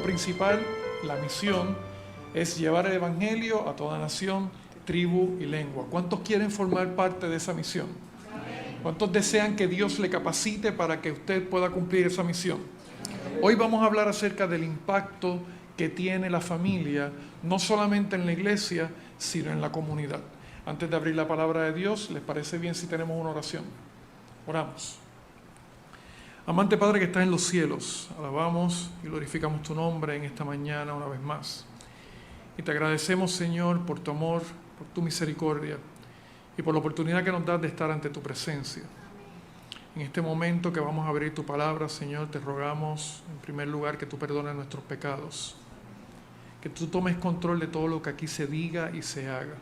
principal, la misión, es llevar el evangelio a toda nación, tribu y lengua. ¿Cuántos quieren formar parte de esa misión? ¿Cuántos desean que Dios le capacite para que usted pueda cumplir esa misión? Hoy vamos a hablar acerca del impacto que tiene la familia, no solamente en la iglesia, sino en la comunidad. Antes de abrir la palabra de Dios, ¿les parece bien si tenemos una oración? Oramos. Amante Padre que estás en los cielos, alabamos y glorificamos tu nombre en esta mañana una vez más. Y te agradecemos, Señor, por tu amor, por tu misericordia y por la oportunidad que nos das de estar ante tu presencia. En este momento que vamos a abrir tu palabra, Señor, te rogamos en primer lugar que tú perdones nuestros pecados, que tú tomes control de todo lo que aquí se diga y se haga.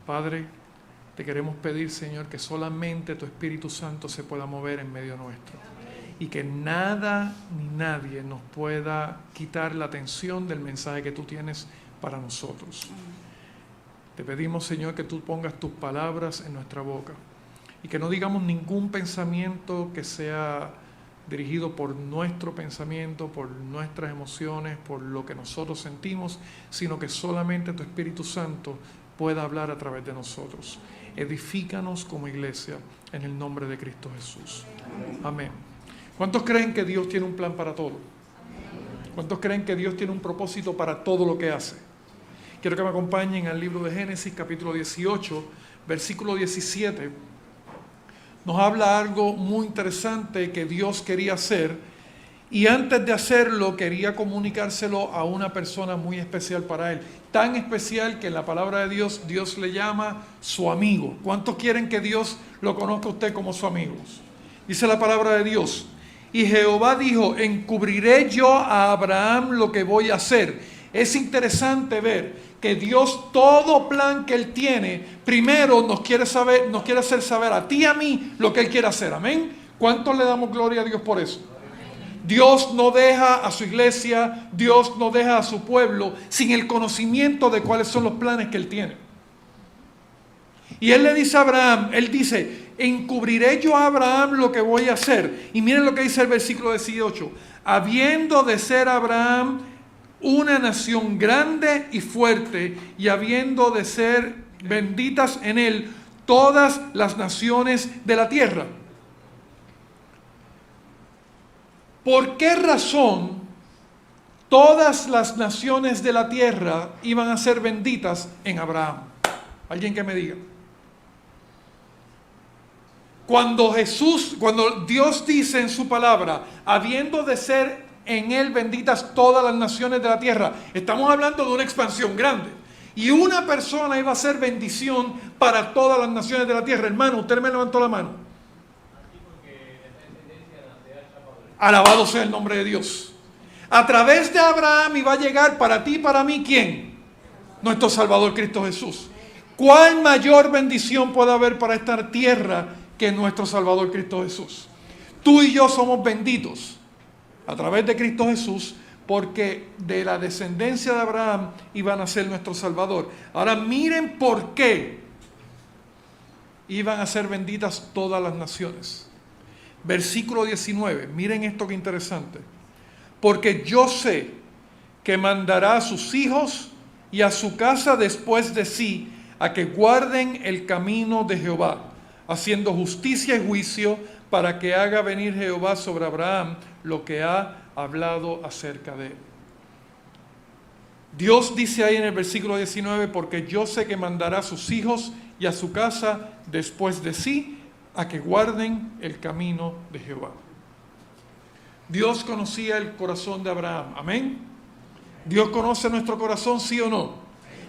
Padre, te queremos pedir, Señor, que solamente tu Espíritu Santo se pueda mover en medio nuestro y que nada ni nadie nos pueda quitar la atención del mensaje que tú tienes para nosotros. Te pedimos, Señor, que tú pongas tus palabras en nuestra boca y que no digamos ningún pensamiento que sea dirigido por nuestro pensamiento, por nuestras emociones, por lo que nosotros sentimos, sino que solamente tu Espíritu Santo pueda hablar a través de nosotros. Edifícanos como iglesia en el nombre de Cristo Jesús. Amén. ¿Cuántos creen que Dios tiene un plan para todo? ¿Cuántos creen que Dios tiene un propósito para todo lo que hace? Quiero que me acompañen al libro de Génesis, capítulo 18, versículo 17. Nos habla algo muy interesante que Dios quería hacer, y antes de hacerlo quería comunicárselo a una persona muy especial para él. Tan especial que en la palabra de Dios, Dios le llama su amigo. ¿Cuántos quieren que Dios lo conozca a usted como su amigo? Dice la palabra de Dios: y Jehová dijo, encubriré yo a Abraham lo que voy a hacer. Es interesante ver que Dios, todo plan que Él tiene, primero nos quiere hacer saber a ti y a mí lo que Él quiere hacer. Amén. ¿Cuántos le damos gloria a Dios por eso? Dios no deja a su iglesia, Dios no deja a su pueblo sin el conocimiento de cuáles son los planes que Él tiene. Y Él le dice a Abraham, Él dice, encubriré yo a Abraham lo que voy a hacer. Y miren lo que dice el versículo 18. Habiendo de ser Abraham una nación grande y fuerte, y habiendo de ser benditas en él todas las naciones de la tierra. ¿Por qué razón todas las naciones de la tierra iban a ser benditas en Abraham? Alguien que me diga. Cuando Dios dice en su palabra, habiendo de ser en él benditas todas las naciones de la tierra, estamos hablando de una expansión grande. Y una persona iba a ser bendición para todas las naciones de la tierra. Hermano, usted me levantó la mano. Alabado sea el nombre de Dios. A través de Abraham iba a llegar para ti y para mí, ¿quién? Nuestro Salvador Cristo Jesús. ¿Cuál mayor bendición puede haber para esta tierra que nuestro Salvador Cristo Jesús? Tú y yo somos benditos a través de Cristo Jesús, porque de la descendencia de Abraham iban a ser nuestro Salvador. Ahora miren por qué iban a ser benditas todas las naciones. Versículo 19, miren esto que interesante. Porque yo sé que mandará a sus hijos y a su casa después de sí a que guarden el camino de Jehová, haciendo justicia y juicio, para que haga venir Jehová sobre Abraham lo que ha hablado acerca de él. Dios dice ahí en el versículo 19, porque yo sé que mandará a sus hijos y a su casa después de sí a que guarden el camino de Jehová. Dios conocía el corazón de Abraham. Amén. Dios conoce nuestro corazón, sí o no.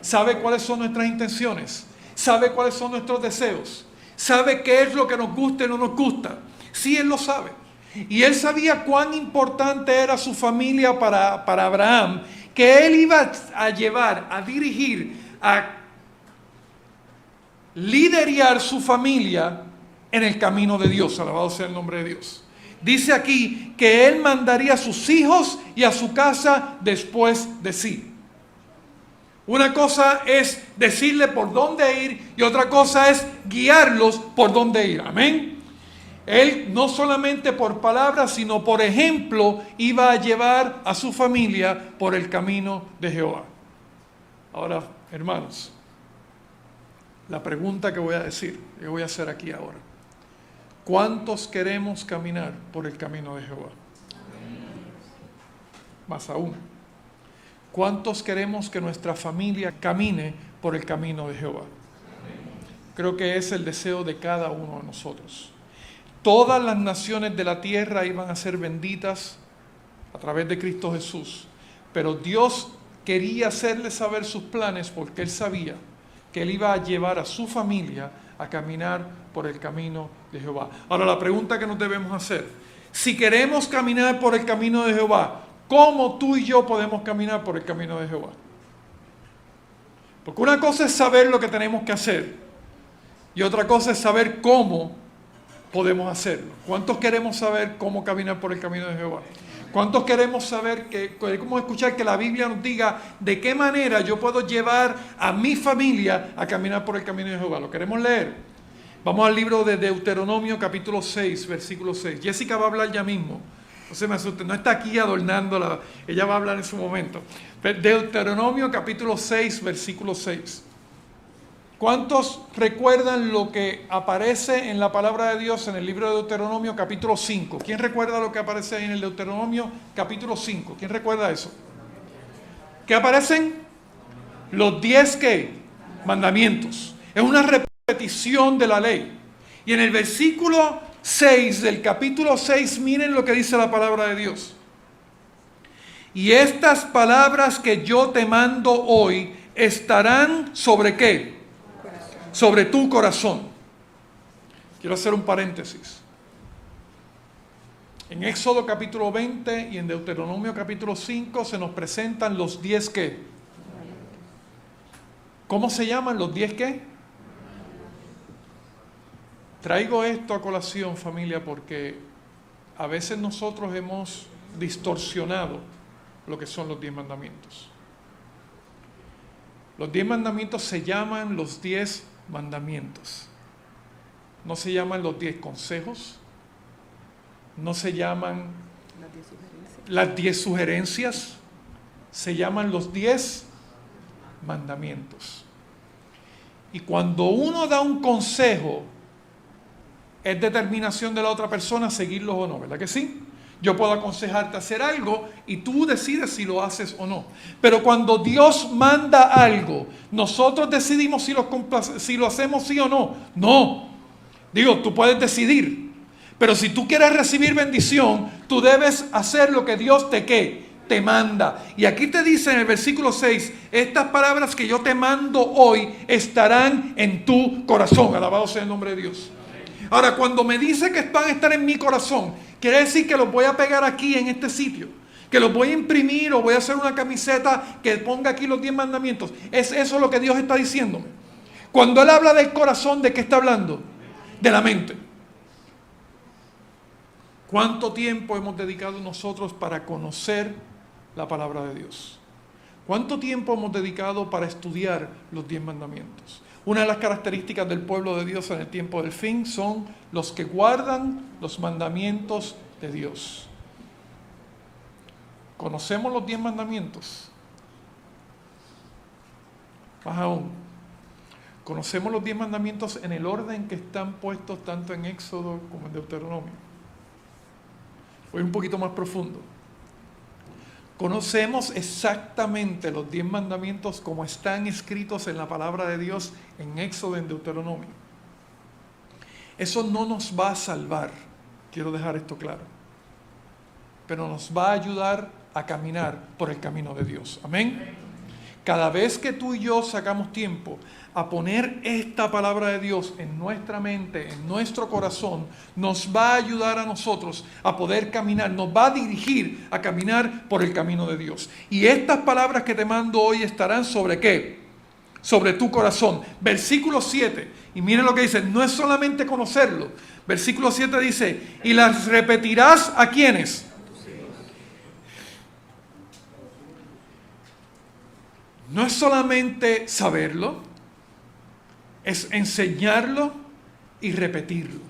Sabe cuáles son nuestras intenciones. Sabe cuáles son nuestros deseos. Sabe qué es lo que nos gusta y no nos gusta. Sí, Él lo sabe. Y Él sabía cuán importante era su familia para Abraham, que Él iba a llevar, a dirigir, a liderar su familia en el camino de Dios. Alabado sea el nombre de Dios. Dice aquí que Él mandaría a sus hijos y a su casa después de sí. Una cosa es decirle por dónde ir y otra cosa es guiarlos por dónde ir. Amén. Él no solamente por palabras, sino por ejemplo, iba a llevar a su familia por el camino de Jehová. Ahora, hermanos, la pregunta que voy a hacer aquí ahora. ¿Cuántos queremos caminar por el camino de Jehová? Más aún, ¿cuántos queremos que nuestra familia camine por el camino de Jehová? Creo que es el deseo de cada uno de nosotros. Todas las naciones de la tierra iban a ser benditas a través de Cristo Jesús, pero Dios quería hacerles saber sus planes porque Él sabía que Él iba a llevar a su familia a caminar por el camino de Jehová. Ahora, la pregunta que nos debemos hacer: si queremos caminar por el camino de Jehová, ¿cómo tú y yo podemos caminar por el camino de Jehová? Porque una cosa es saber lo que tenemos que hacer y otra cosa es saber cómo podemos hacerlo. ¿Cuántos queremos saber cómo caminar por el camino de Jehová? ¿Cuántos queremos saber, cómo escuchar que la Biblia nos diga de qué manera yo puedo llevar a mi familia a caminar por el camino de Jehová? ¿Lo queremos leer? Vamos al libro de Deuteronomio capítulo 6, versículo 6. Jessica va a hablar ya mismo. No se me asusten, no está aquí adornándola, ella va a hablar en su momento. Deuteronomio capítulo 6, versículo 6. ¿Cuántos recuerdan lo que aparece en la palabra de Dios en el libro de Deuteronomio capítulo 5? ¿Quién recuerda lo que aparece ahí en el Deuteronomio capítulo 5? ¿Quién recuerda eso? ¿Qué aparecen? Los 10 ¿qué? Mandamientos. Es una repetición de la ley. Y en el versículo 6 del capítulo 6, miren lo que dice la palabra de Dios. Y estas palabras que yo te mando hoy estarán ¿sobre qué? Sobre tu corazón. Quiero hacer un paréntesis. En Éxodo capítulo 20 y en Deuteronomio capítulo 5 se nos presentan los 10 ¿qué? ¿Cómo se llaman los 10 qué? Traigo esto a colación, familia, porque a veces nosotros hemos distorsionado lo que son los 10 mandamientos. Los 10 mandamientos se llaman los 10 mandamientos. No se llaman los 10 consejos, no se llaman las 10 sugerencias, se llaman los 10 mandamientos. Y cuando uno da un consejo, es determinación de la otra persona seguirlos o no, ¿verdad que sí? Yo puedo aconsejarte hacer algo y tú decides si lo haces o no. Pero cuando Dios manda algo, nosotros decidimos si lo hacemos sí o no. No. Digo, tú puedes decidir. Pero si tú quieres recibir bendición, tú debes hacer lo que Dios te manda. Y aquí te dice en el versículo 6, estas palabras que yo te mando hoy estarán en tu corazón. Alabado sea el nombre de Dios. Ahora, cuando me dice que van a estar en mi corazón, quiere decir que los voy a pegar aquí en este sitio, que los voy a imprimir o voy a hacer una camiseta que ponga aquí los 10 mandamientos. Es eso lo que Dios está diciéndome. Cuando Él habla del corazón, ¿de qué está hablando? De la mente. ¿Cuánto tiempo hemos dedicado nosotros para conocer la palabra de Dios? ¿Cuánto tiempo hemos dedicado para estudiar los 10 mandamientos? Una de las características del pueblo de Dios en el tiempo del fin son los que guardan los mandamientos de Dios. ¿Conocemos los 10 mandamientos? Más aún, conocemos los 10 mandamientos en el orden que están puestos tanto en Éxodo como en Deuteronomio. Voy un poquito más profundo. Conocemos exactamente los 10 mandamientos como están escritos en la palabra de Dios en Éxodo y en Deuteronomio. Eso no nos va a salvar, quiero dejar esto claro, pero nos va a ayudar a caminar por el camino de Dios. Amén. Cada vez que tú y yo sacamos tiempo a poner esta palabra de Dios en nuestra mente, en nuestro corazón, nos va a ayudar a nosotros a poder caminar, nos va a dirigir a caminar por el camino de Dios. Y estas palabras que te mando hoy estarán ¿sobre qué? Sobre tu corazón. Versículo 7, y miren lo que dice, no es solamente conocerlo. Versículo 7 dice, y las repetirás ¿a quiénes? No es solamente saberlo, es enseñarlo y repetirlo.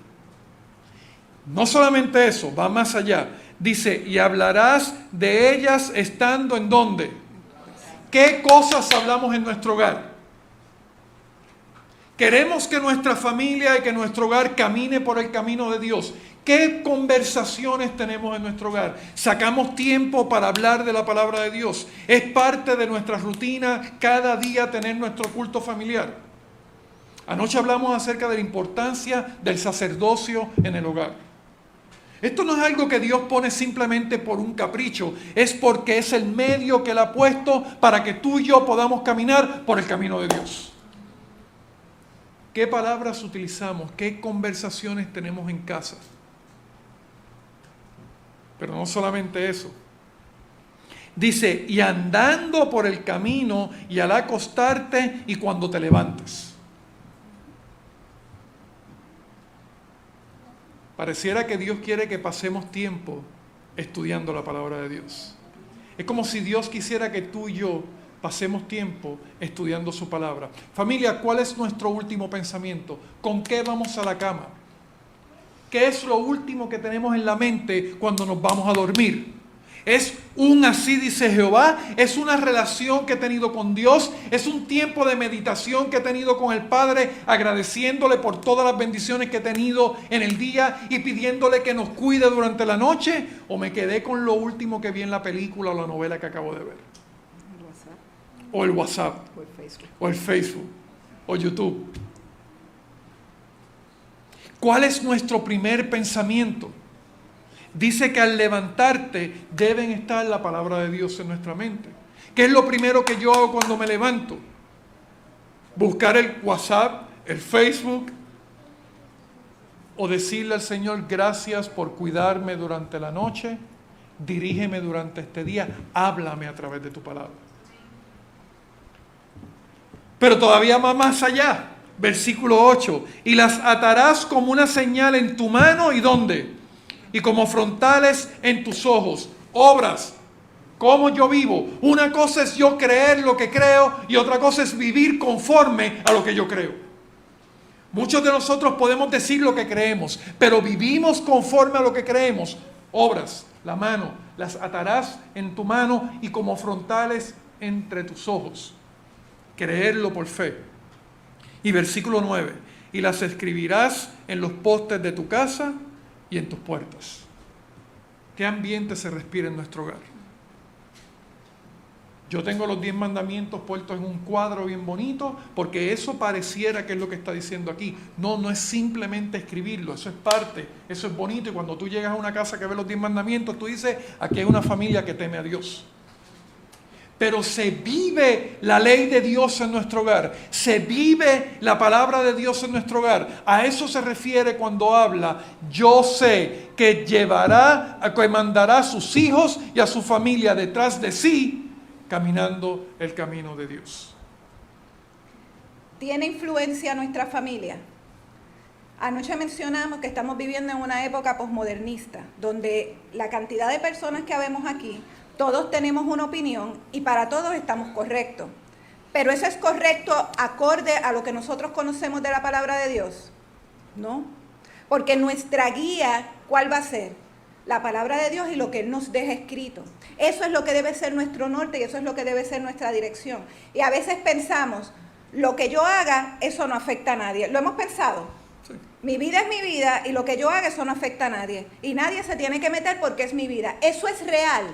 No solamente eso, va más allá. Dice, y hablarás de ellas estando ¿en dónde? ¿Qué cosas hablamos en nuestro hogar? Queremos que nuestra familia y que nuestro hogar camine por el camino de Dios. ¿Qué conversaciones tenemos en nuestro hogar? ¿Sacamos tiempo para hablar de la palabra de Dios? ¿Es parte de nuestra rutina cada día tener nuestro culto familiar? Anoche hablamos acerca de la importancia del sacerdocio en el hogar. Esto no es algo que Dios pone simplemente por un capricho, es porque es el medio que Él ha puesto para que tú y yo podamos caminar por el camino de Dios. ¿Qué palabras utilizamos? ¿Qué conversaciones tenemos en casa? Pero no solamente eso. Dice, y andando por el camino y al acostarte y cuando te levantes. Pareciera que Dios quiere que pasemos tiempo estudiando la palabra de Dios. Es como si Dios quisiera que tú y yo pasemos tiempo estudiando su palabra. Familia, ¿cuál es nuestro último pensamiento? ¿Con qué vamos a la cama? ¿Qué es lo último que tenemos en la mente cuando nos vamos a dormir? ¿Es un así dice Jehová? ¿Es una relación que he tenido con Dios? ¿Es un tiempo de meditación que he tenido con el Padre, agradeciéndole por todas las bendiciones que he tenido en el día y pidiéndole que nos cuide durante la noche? ¿O me quedé con lo último que vi en la película o la novela que acabo de ver? O el WhatsApp, o el Facebook, o YouTube. ¿Cuál es nuestro primer pensamiento? Dice que al levantarte deben estar la palabra de Dios en nuestra mente. ¿Qué es lo primero que yo hago cuando me levanto? Buscar el WhatsApp, el Facebook, o decirle al Señor, gracias por cuidarme durante la noche, dirígeme durante este día, háblame a través de tu palabra. Pero todavía va más allá, versículo 8, y las atarás como una señal en tu mano, ¿y dónde? Y como frontales en tus ojos. Obras, cómo yo vivo. Una cosa es yo creer lo que creo y otra cosa es vivir conforme a lo que yo creo. Muchos de nosotros podemos decir lo que creemos, pero vivimos conforme a lo que creemos. Obras, la mano, las atarás en tu mano y como frontales entre tus ojos. Creerlo por fe. Y versículo 9, y las escribirás en los postes de tu casa y en tus puertas. ¿Qué ambiente se respira en nuestro hogar? Yo tengo los 10 mandamientos puestos en un cuadro bien bonito, porque eso pareciera que es lo que está diciendo aquí. No, no es simplemente escribirlo, eso es parte, eso es bonito, y cuando tú llegas a una casa que ve los 10 mandamientos, tú dices, aquí hay una familia que teme a Dios. Pero se vive la ley de Dios en nuestro hogar. Se vive la palabra de Dios en nuestro hogar. A eso se refiere cuando habla, yo sé que que mandará a sus hijos y a su familia detrás de sí, caminando el camino de Dios. ¿Tiene influencia nuestra familia? Anoche mencionamos que estamos viviendo en una época posmodernista, donde la cantidad de personas que habemos aquí, todos tenemos una opinión y para todos estamos correctos. ¿Pero eso es correcto acorde a lo que nosotros conocemos de la palabra de Dios? No. Porque nuestra guía, ¿cuál va a ser? La palabra de Dios y lo que Él nos deja escrito. Eso es lo que debe ser nuestro norte y eso es lo que debe ser nuestra dirección. Y a veces pensamos, lo que yo haga, eso no afecta a nadie. ¿Lo hemos pensado? Sí. Mi vida es mi vida y lo que yo haga, eso no afecta a nadie. Y nadie se tiene que meter porque es mi vida. Eso es real.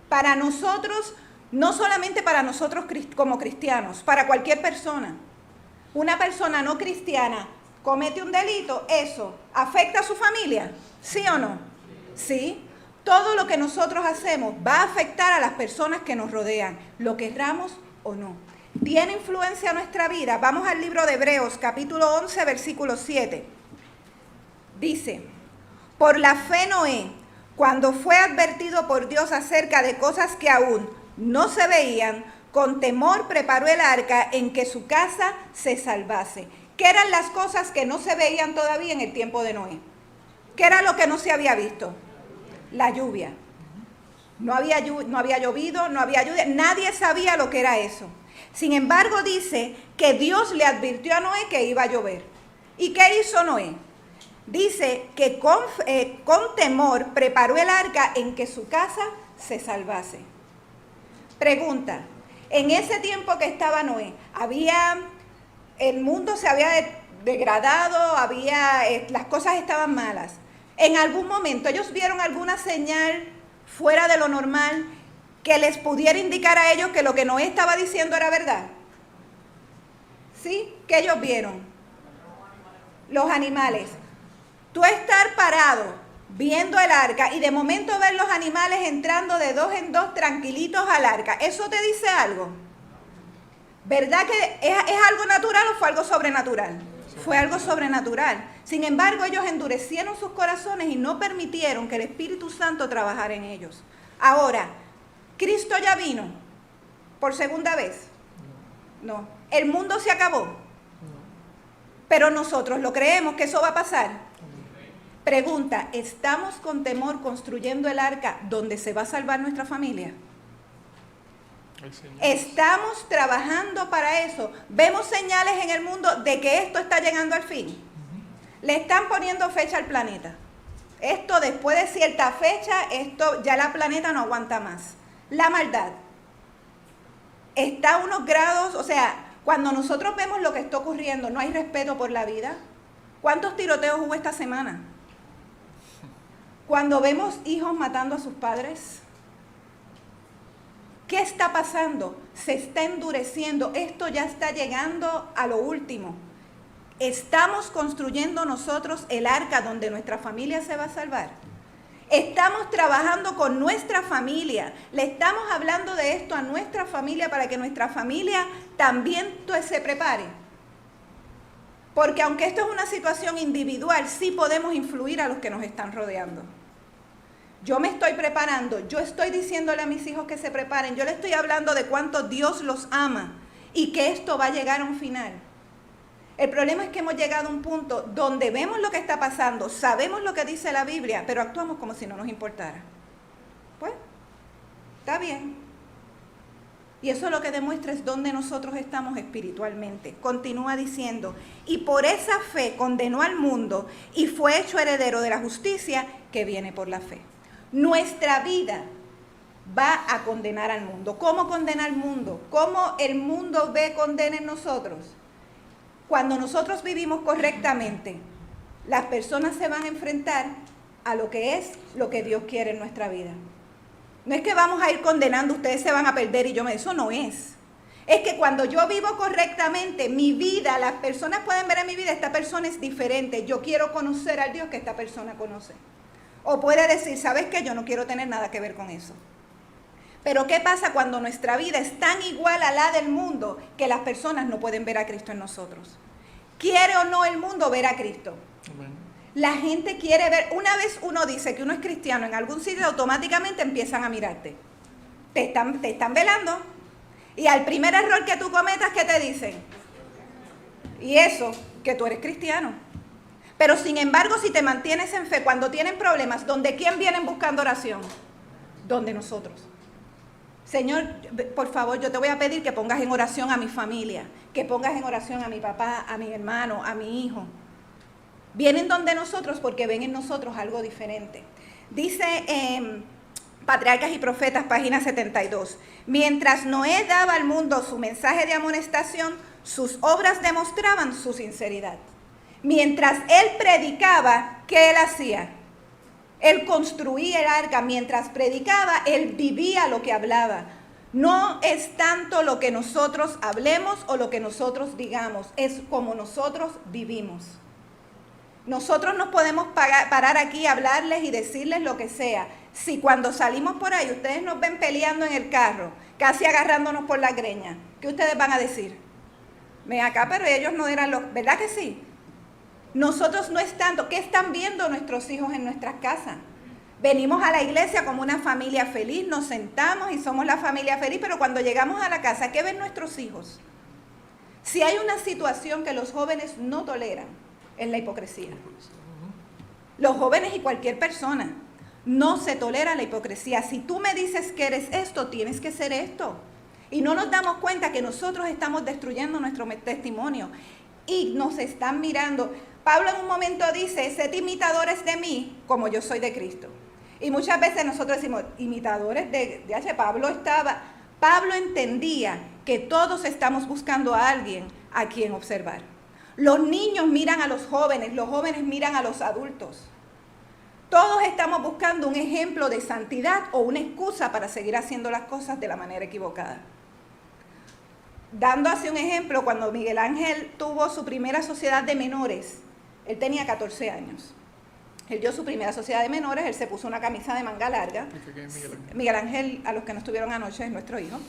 Para nosotros, no solamente para nosotros como cristianos, para cualquier persona. Una persona no cristiana comete un delito, ¿eso afecta a su familia? ¿Sí o no? Sí. Todo lo que nosotros hacemos va a afectar a las personas que nos rodean, lo querramos o no. ¿Tiene influencia en nuestra vida? Vamos al libro de Hebreos, capítulo 11, versículo 7. Dice, por la fe Noé, cuando fue advertido por Dios acerca de cosas que aún no se veían, con temor preparó el arca en que su casa se salvase. ¿Qué eran las cosas que no se veían todavía en el tiempo de Noé? ¿Qué era lo que no se había visto? La lluvia. No había llovido, no había lluvia, nadie sabía lo que era eso. Sin embargo, dice que Dios le advirtió a Noé que iba a llover. ¿Y qué hizo Noé? dice que con temor preparó el arca en que su casa se salvase. Pregunta, en ese tiempo que estaba Noé, el mundo se había degradado, las cosas estaban malas. En algún momento ellos vieron alguna señal fuera de lo normal que les pudiera indicar a ellos que lo que Noé estaba diciendo era verdad. ¿Sí? ¿Qué ellos vieron? Los animales. Tú estar parado viendo el arca y de momento ver los animales entrando de dos en dos tranquilitos al arca, ¿eso te dice algo? ¿Verdad que es algo natural o fue algo sobrenatural? Fue algo sobrenatural. Sin embargo, ellos endurecieron sus corazones y no permitieron que el Espíritu Santo trabajara en ellos. Ahora, ¿Cristo ya vino por segunda vez? No. ¿El mundo se acabó? Pero nosotros lo creemos que eso va a pasar. Pregunta, ¿estamos con temor construyendo el arca donde se va a salvar nuestra familia? ¿Estamos trabajando para eso? ¿Vemos señales en el mundo de que esto está llegando al fin? Le están poniendo fecha al planeta. Esto después de cierta fecha, ya la planeta no aguanta más. La maldad está a unos grados, o sea, cuando nosotros vemos lo que está ocurriendo, no hay respeto por la vida. ¿Cuántos tiroteos hubo esta semana? Cuando vemos hijos matando a sus padres, ¿qué está pasando? Se está endureciendo, esto ya está llegando a lo último. ¿Estamos construyendo nosotros el arca donde nuestra familia se va a salvar? Estamos trabajando con nuestra familia, le estamos hablando de esto a nuestra familia para que nuestra familia también se prepare. Porque aunque esto es una situación individual, sí podemos influir a los que nos están rodeando. Yo me estoy preparando, yo estoy diciéndole a mis hijos que se preparen, yo les estoy hablando de cuánto Dios los ama y que esto va a llegar a un final. El problema es que hemos llegado a un punto donde vemos lo que está pasando, sabemos lo que dice la Biblia, pero actuamos como si no nos importara. Pues, está bien. Y eso lo que demuestra es dónde nosotros estamos espiritualmente. Continúa diciendo, y por esa fe condenó al mundo y fue hecho heredero de la justicia que viene por la fe. Nuestra vida va a condenar al mundo. ¿Cómo condena al mundo? ¿Cómo el mundo condena en nosotros? Cuando nosotros vivimos correctamente, las personas se van a enfrentar a lo que es lo que Dios quiere en nuestra vida. No es que vamos a ir condenando, ustedes se van a perder y eso no es. Es que cuando yo vivo correctamente, mi vida, las personas pueden ver en mi vida, esta persona es diferente, yo quiero conocer al Dios que esta persona conoce. O puede decir, ¿sabes qué? Yo no quiero tener nada que ver con eso. Pero ¿qué pasa cuando nuestra vida es tan igual a la del mundo que las personas no pueden ver a Cristo en nosotros? ¿Quiere o no el mundo ver a Cristo? Amén. La gente quiere ver, una vez uno dice que uno es cristiano en algún sitio, automáticamente empiezan a mirarte. Te están velando. Y al primer error que tú cometas, ¿qué te dicen? Y eso, que tú eres cristiano. Pero sin embargo, si te mantienes en fe, cuando tienen problemas, ¿donde quién vienen buscando oración? Donde nosotros. Señor, por favor, yo te voy a pedir que pongas en oración a mi familia, que pongas en oración a mi papá, a mi hermano, a mi hijo. Vienen donde nosotros porque ven en nosotros algo diferente. Dice Patriarcas y Profetas, página 72. Mientras Noé daba al mundo su mensaje de amonestación, sus obras demostraban su sinceridad. Mientras él predicaba, ¿qué él hacía? Él construía el arca. Mientras predicaba, él vivía lo que hablaba. No es tanto lo que nosotros hablemos o lo que nosotros digamos, es como nosotros vivimos. Nosotros nos podemos parar aquí, hablarles y decirles lo que sea. Si cuando salimos por ahí ustedes nos ven peleando en el carro, casi agarrándonos por la greña, ¿qué ustedes van a decir? Ven acá, pero ellos no eran los... ¿Verdad que sí? Nosotros no es tanto. ¿Qué están viendo nuestros hijos en nuestras casas? Venimos a la iglesia como una familia feliz, nos sentamos y somos la familia feliz, pero cuando llegamos a la casa, ¿qué ven nuestros hijos? Si hay una situación que los jóvenes no toleran, es la hipocresía. Los jóvenes y cualquier persona no se tolera la hipocresía. Si tú me dices que eres esto, tienes que ser esto. Y no nos damos cuenta que nosotros estamos destruyendo nuestro testimonio y nos están mirando. Pablo en un momento dice, sed imitadores de mí como yo soy de Cristo. Y muchas veces nosotros decimos, imitadores de Pablo entendía que todos estamos buscando a alguien a quien observar. Los niños miran a los jóvenes miran a los adultos. Todos estamos buscando un ejemplo de santidad o una excusa para seguir haciendo las cosas de la manera equivocada. Dando así un ejemplo, cuando Miguel Ángel tuvo su primera sociedad de menores, él tenía 14 años. Él dio su primera sociedad de menores, él se puso una camisa de manga larga. Miguel Ángel, a los que no estuvieron anoche, es nuestro hijo,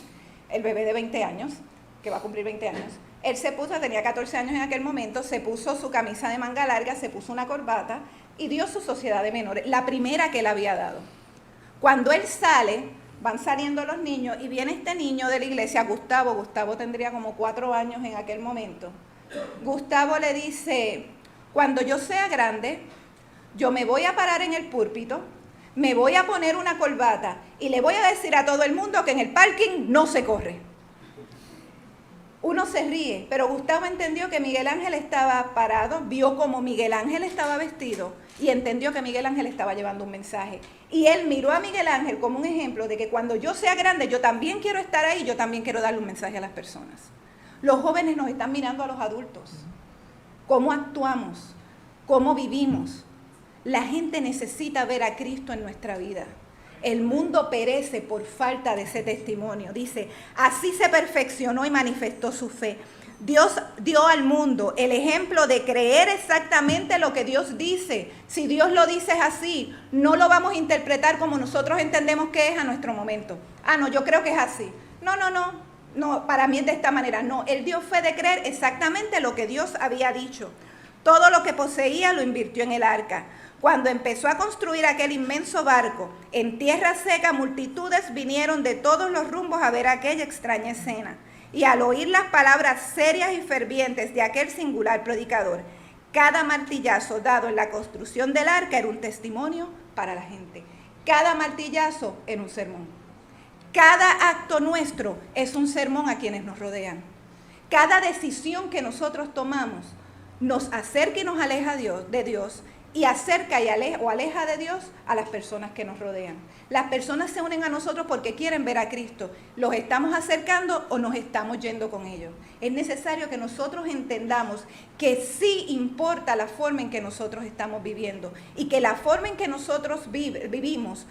el bebé de 20 años, que va a cumplir 20 años. Él tenía 14 años en aquel momento, se puso su camisa de manga larga, se puso una corbata y dio su sociedad de menores, la primera que él había dado. Cuando él sale, van saliendo los niños y viene este niño de la iglesia, Gustavo tendría como 4 años en aquel momento. Gustavo le dice, cuando yo sea grande, yo me voy a parar en el púlpito, me voy a poner una corbata y le voy a decir a todo el mundo que en el parking no se corre. Uno se ríe, pero Gustavo entendió que Miguel Ángel estaba parado, vio cómo Miguel Ángel estaba vestido y entendió que Miguel Ángel estaba llevando un mensaje. Y él miró a Miguel Ángel como un ejemplo de que cuando yo sea grande, yo también quiero estar ahí, yo también quiero darle un mensaje a las personas. Los jóvenes nos están mirando a los adultos. ¿Cómo actuamos? ¿Cómo vivimos? La gente necesita ver a Cristo en nuestra vida. El mundo perece por falta de ese testimonio. Dice, así se perfeccionó y manifestó su fe. Dios dio al mundo el ejemplo de creer exactamente lo que Dios dice. Si Dios lo dice es así, no lo vamos a interpretar como nosotros entendemos que es a nuestro momento. No, yo creo que es así. No, para mí es de esta manera. No, él dio fe de creer exactamente lo que Dios había dicho. Todo lo que poseía lo invirtió en el arca. Cuando empezó a construir aquel inmenso barco, en tierra seca multitudes vinieron de todos los rumbos a ver aquella extraña escena. Y al oír las palabras serias y fervientes de aquel singular predicador, cada martillazo dado en la construcción del arca era un testimonio para la gente. Cada martillazo era un sermón. Cada acto nuestro es un sermón a quienes nos rodean. Cada decisión que nosotros tomamos nos acerca y nos aleja de Dios, y acerca o aleja de Dios a las personas que nos rodean. Las personas se unen a nosotros porque quieren ver a Cristo. ¿Los estamos acercando o nos estamos yendo con ellos? Es necesario que nosotros entendamos que sí importa la forma en que nosotros estamos viviendo y que la forma en que nosotros vivimos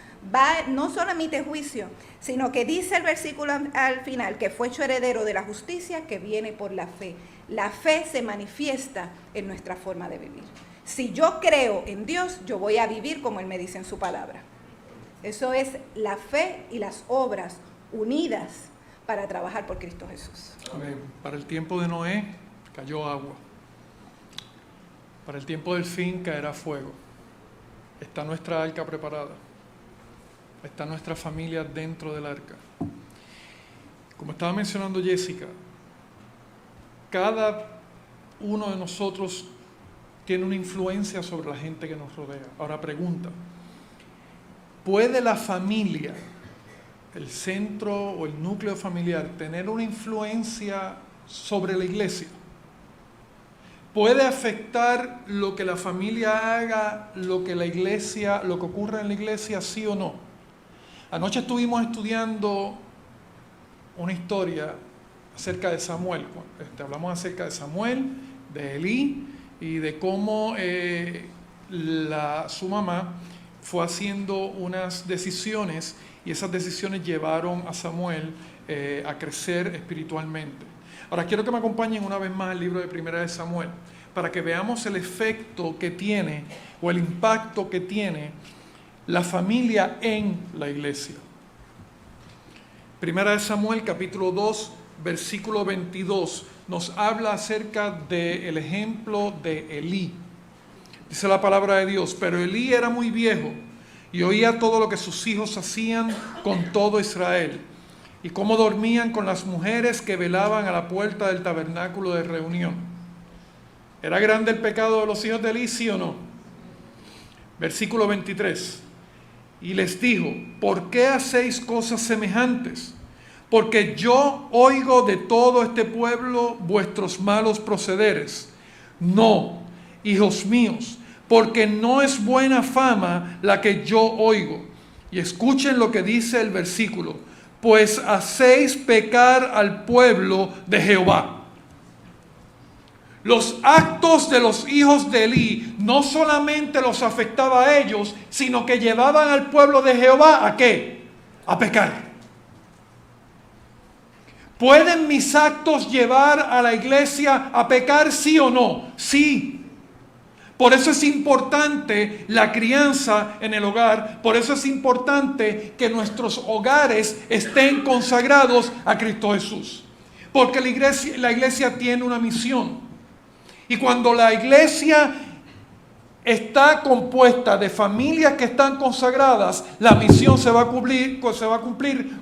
no solo emite juicio, sino que dice el versículo al final que fue hecho heredero de la justicia que viene por la fe. La fe se manifiesta en nuestra forma de vivir. Si yo creo en Dios, yo voy a vivir como Él me dice en su palabra. Eso es la fe y las obras unidas para trabajar por Cristo Jesús. Amén. Para el tiempo de Noé cayó agua. Para el tiempo del fin caerá fuego. Está nuestra arca preparada. Está nuestra familia dentro del arca. Como estaba mencionando Jessica, cada uno de nosotros tiene una influencia sobre la gente que nos rodea. Ahora pregunta, ¿puede la familia, el centro o el núcleo familiar, tener una influencia sobre la iglesia? ¿Puede afectar lo que la familia haga, lo que ocurre en la iglesia, sí o no? Anoche estuvimos estudiando una historia acerca de Samuel. Hablamos acerca de Samuel, de Elí, y de cómo su mamá fue haciendo unas decisiones y esas decisiones llevaron a Samuel a crecer espiritualmente. Ahora quiero que me acompañen una vez más al libro de Primera de Samuel para que veamos el efecto que tiene o el impacto que tiene la familia en la iglesia. Primera de Samuel capítulo 2 versículo 22 nos habla acerca del ejemplo de Elí. Dice la palabra de Dios, pero Elí era muy viejo y oía todo lo que sus hijos hacían con todo Israel y cómo dormían con las mujeres que velaban a la puerta del tabernáculo de reunión. ¿Era grande el pecado de los hijos de Elí, sí o no? Versículo 23. Y les dijo, ¿por qué hacéis cosas semejantes? Porque yo oigo de todo este pueblo vuestros malos procederes. No, hijos míos, porque no es buena fama la que yo oigo. Y escuchen lo que dice el versículo: pues hacéis pecar al pueblo de Jehová. Los actos de los hijos de Elí no solamente los afectaba a ellos, sino que llevaban al pueblo de Jehová ¿a qué? A pecar. ¿Pueden mis actos llevar a la iglesia a pecar, sí o no? Sí. Por eso es importante la crianza en el hogar. Por eso es importante que nuestros hogares estén consagrados a Cristo Jesús. Porque la iglesia tiene una misión. Y cuando la iglesia está compuesta de familias que están consagradas, la misión se va a cumplir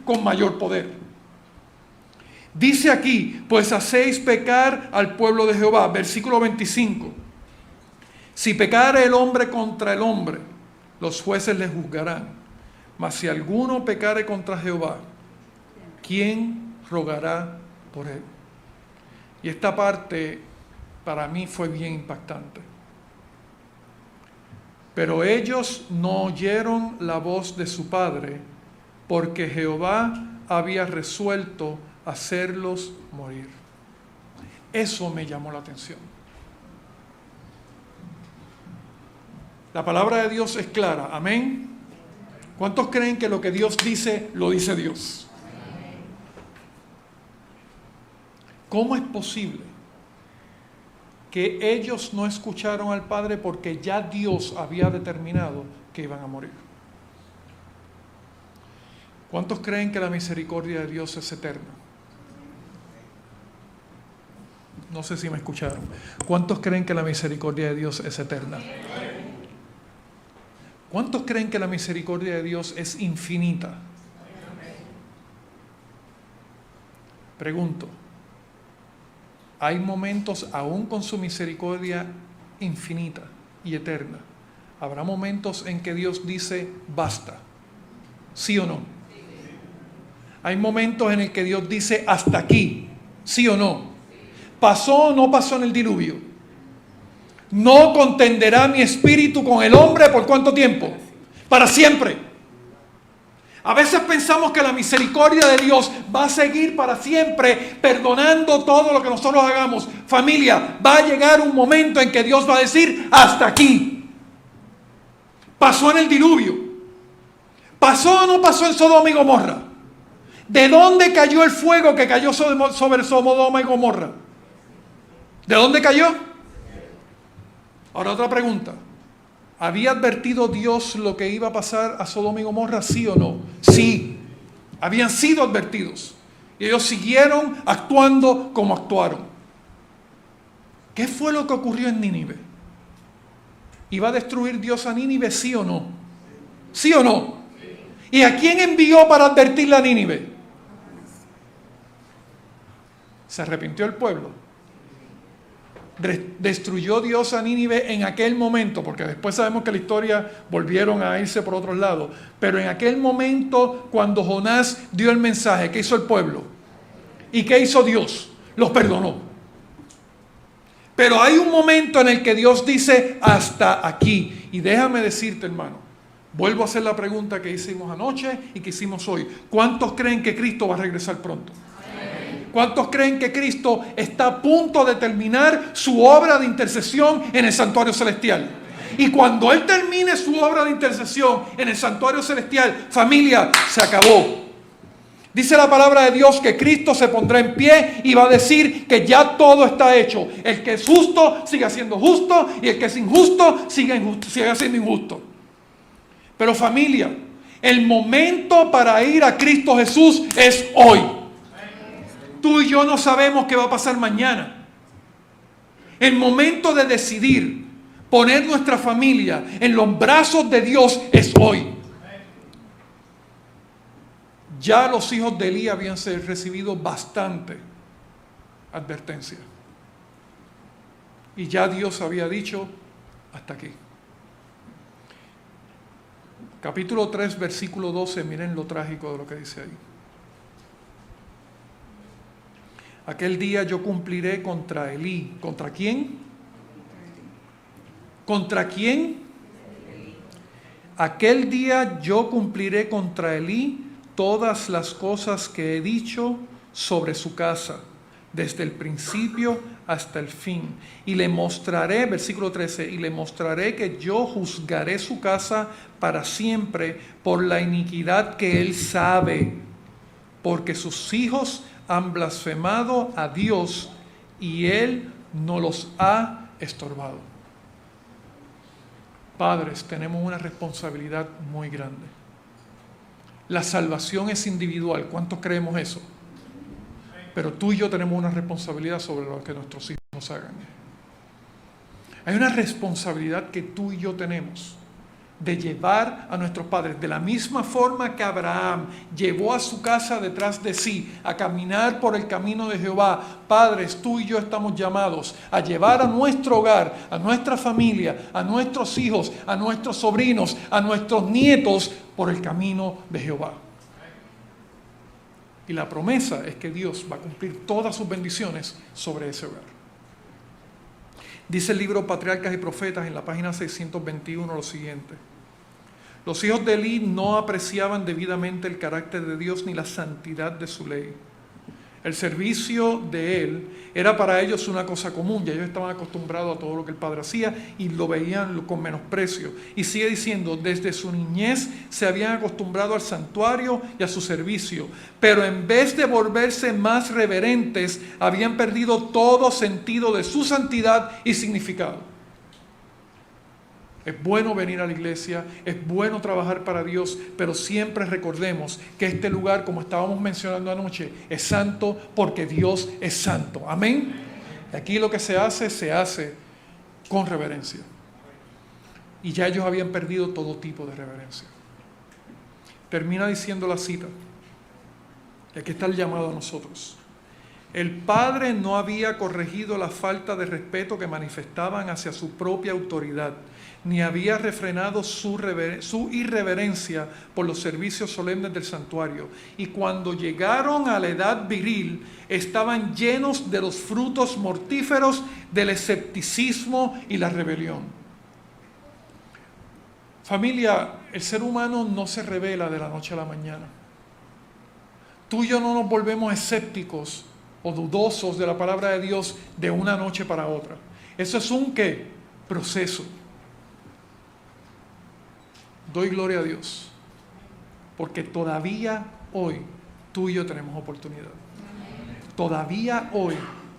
con mayor poder. Dice aquí: pues hacéis pecar al pueblo de Jehová. Versículo 25. Si pecare el hombre contra el hombre, los jueces le juzgarán. Mas si alguno pecare contra Jehová, ¿quién rogará por él? Y esta parte para mí fue bien impactante. Pero ellos no oyeron la voz de su padre, porque Jehová había resuelto hacerlos morir. Eso me llamó la atención. La palabra de Dios es clara, amén. ¿Cuántos creen que lo que Dios dice, lo dice Dios? ¿Cómo es posible que ellos no escucharon al Padre porque ya Dios había determinado que iban a morir? ¿Cuántos creen que la misericordia de Dios es eterna? No sé si me escucharon. ¿Cuántos creen que la misericordia de Dios es eterna? ¿Cuántos creen que la misericordia de Dios es infinita? Pregunto, ¿hay momentos aún con su misericordia infinita y eterna? ¿Habrá momentos en que Dios dice basta? ¿Sí o no? ¿Hay momentos en el que Dios dice hasta aquí? ¿Sí o no? ¿Pasó o no pasó en el diluvio? No contenderá mi espíritu con el hombre ¿por cuánto tiempo? Para siempre. A veces pensamos que la misericordia de Dios va a seguir para siempre, perdonando todo lo que nosotros hagamos. Familia, va a llegar un momento en que Dios va a decir hasta aquí. Pasó en el diluvio. ¿Pasó o no pasó en Sodoma y Gomorra? ¿De dónde cayó el fuego que cayó sobre Sodoma y Gomorra? ¿De dónde cayó? Ahora otra pregunta. ¿Había advertido Dios lo que iba a pasar a Sodoma y Gomorra, sí o no? Sí. Habían sido advertidos. Y ellos siguieron actuando como actuaron. ¿Qué fue lo que ocurrió en Nínive? ¿Iba a destruir Dios a Nínive, sí o no? ¿Sí o no? ¿Y a quién envió para advertirle a Nínive? ¿Se arrepintió el pueblo? ¿Destruyó Dios a Nínive en aquel momento? Porque después sabemos que la historia volvieron a irse por otros lados. Pero en aquel momento, cuando Jonás dio el mensaje, ¿qué hizo el pueblo? ¿Y qué hizo Dios? Los perdonó. Pero hay un momento en el que Dios dice hasta aquí. Y déjame decirte, hermano, vuelvo a hacer la pregunta que hicimos anoche y que hicimos hoy. ¿Cuántos creen que Cristo va a regresar pronto? ¿Cuántos creen que Cristo está a punto de terminar su obra de intercesión en el santuario celestial? Y cuando Él termine su obra de intercesión en el santuario celestial, familia, se acabó. Dice la palabra de Dios que Cristo se pondrá en pie y va a decir que ya todo está hecho. El que es justo siga siendo justo y el que es injusto siga siendo injusto. Pero familia, el momento para ir a Cristo Jesús es hoy. Tú y yo no sabemos qué va a pasar mañana. El momento de decidir poner nuestra familia en los brazos de Dios es hoy. Ya los hijos de Elí habían recibido bastante advertencia. Y ya Dios había dicho, hasta aquí. Capítulo 3, versículo 12, miren lo trágico de lo que dice ahí. Aquel día yo cumpliré contra Elí. ¿Contra quién? ¿Contra quién? Aquel día yo cumpliré contra Elí todas las cosas que he dicho sobre su casa, desde el principio hasta el fin. Y le mostraré, versículo 13, y le mostraré que yo juzgaré su casa para siempre por la iniquidad que él sabe, porque sus hijos han blasfemado a Dios y él no los ha estorbado. Padres, tenemos una responsabilidad muy grande. La salvación es individual. ¿Cuántos creemos eso? Pero tú y yo tenemos una responsabilidad sobre lo que nuestros hijos hagan. Hay una responsabilidad que tú y yo tenemos de llevar a nuestros padres, de la misma forma que Abraham llevó a su casa detrás de sí, a caminar por el camino de Jehová. Padres, tú y yo estamos llamados a llevar a nuestro hogar, a nuestra familia, a nuestros hijos, a nuestros sobrinos, a nuestros nietos, por el camino de Jehová. Y la promesa es que Dios va a cumplir todas sus bendiciones sobre ese hogar. Dice el libro Patriarcas y Profetas en la página 621 lo siguiente: los hijos de Elí no apreciaban debidamente el carácter de Dios ni la santidad de su ley. El servicio de él era para ellos una cosa común, ya ellos estaban acostumbrados a todo lo que el padre hacía y lo veían con menosprecio. Y sigue diciendo, desde su niñez se habían acostumbrado al santuario y a su servicio, pero en vez de volverse más reverentes, habían perdido todo sentido de su santidad y significado. Es bueno venir a la iglesia, es bueno trabajar para Dios, pero siempre recordemos que este lugar, como estábamos mencionando anoche, es santo porque Dios es santo. Amén. Y aquí lo que se hace con reverencia. Y ya ellos habían perdido todo tipo de reverencia. Termina diciendo la cita, y aquí está el llamado a nosotros. El padre no había corregido la falta de respeto que manifestaban hacia su propia autoridad, ni había refrenado su irreverencia por los servicios solemnes del santuario. Y cuando llegaron a la edad viril, estaban llenos de los frutos mortíferos del escepticismo y la rebelión. Familia, el ser humano no se revela de la noche a la mañana. Tú y yo no nos volvemos escépticos o dudosos de la palabra de Dios de una noche para otra. Eso es un ¿qué? Proceso. Doy gloria a Dios, porque todavía hoy tú y yo tenemos oportunidad. Todavía hoy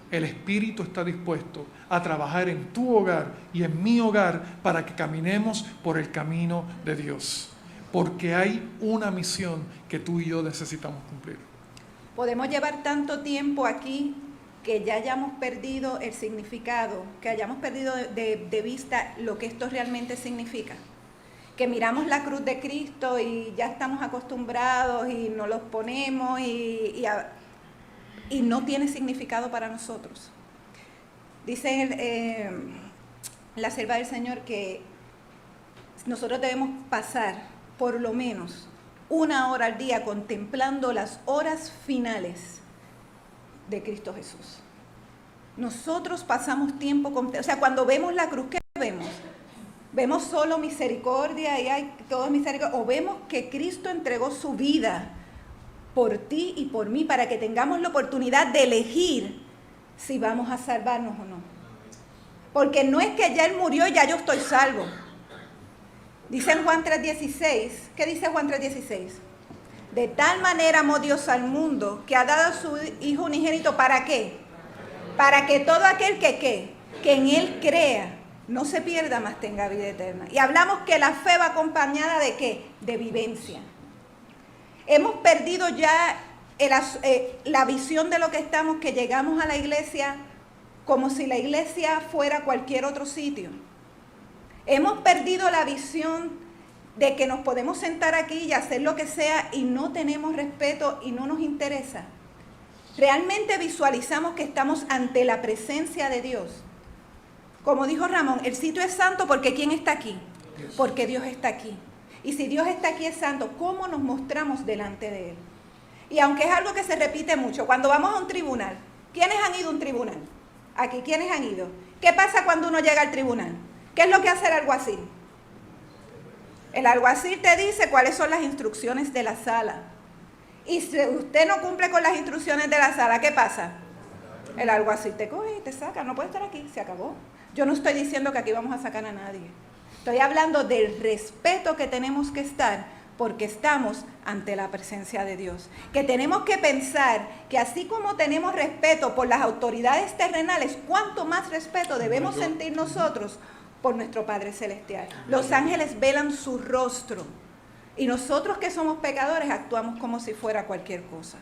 el Espíritu está dispuesto a trabajar en tu hogar y en mi hogar para que caminemos por el camino de Dios, porque hay una misión que tú y yo necesitamos cumplir. Podemos llevar tanto tiempo aquí que ya hayamos perdido el significado, que hayamos perdido de vista lo que esto realmente significa. Que miramos la cruz de Cristo y ya estamos acostumbrados y nos los ponemos y no tiene significado para nosotros. Dice la sierva del Señor que nosotros debemos pasar por lo menos 1 hora al día contemplando las horas finales de Cristo Jesús. Nosotros pasamos tiempo, o sea, cuando vemos la cruz, ¿qué vemos? Vemos solo misericordia y hay todo misericordia, o vemos que Cristo entregó su vida por ti y por mí para que tengamos la oportunidad de elegir si vamos a salvarnos o no. Porque no es que ya Él murió y ya yo estoy salvo. Dice en Juan 3:16, ¿qué dice Juan 3:16? De tal manera amó Dios al mundo que ha dado a su Hijo unigénito, ¿para qué? Para que todo aquel que en Él crea no se pierda, mas tenga vida eterna. Y hablamos que la fe va acompañada de ¿qué? De vivencia. Hemos perdido ya la visión de lo que estamos, que llegamos a la iglesia como si la iglesia fuera cualquier otro sitio. Hemos perdido la visión de que nos podemos sentar aquí y hacer lo que sea y no tenemos respeto y no nos interesa. Realmente visualizamos que estamos ante la presencia de Dios. Como dijo Ramón, el sitio es santo porque ¿quién está aquí? Porque Dios está aquí. Y si Dios está aquí es santo, ¿cómo nos mostramos delante de Él? Y aunque es algo que se repite mucho, cuando vamos a un tribunal, ¿quiénes han ido a un tribunal? Aquí, ¿quiénes han ido? ¿Qué pasa cuando uno llega al tribunal? ¿Qué es lo que hace el alguacil? El alguacil te dice cuáles son las instrucciones de la sala. Y si usted no cumple con las instrucciones de la sala, ¿qué pasa? El alguacil te coge y te saca, no puede estar aquí, se acabó. Yo no estoy diciendo que aquí vamos a sacar a nadie. Estoy hablando del respeto que tenemos que estar porque estamos ante la presencia de Dios. Que tenemos que pensar que así como tenemos respeto por las autoridades terrenales, ¿cuánto más respeto debemos sentir nosotros por nuestro Padre Celestial? Los ángeles velan su rostro y nosotros que somos pecadores actuamos como si fuera cualquier cosa.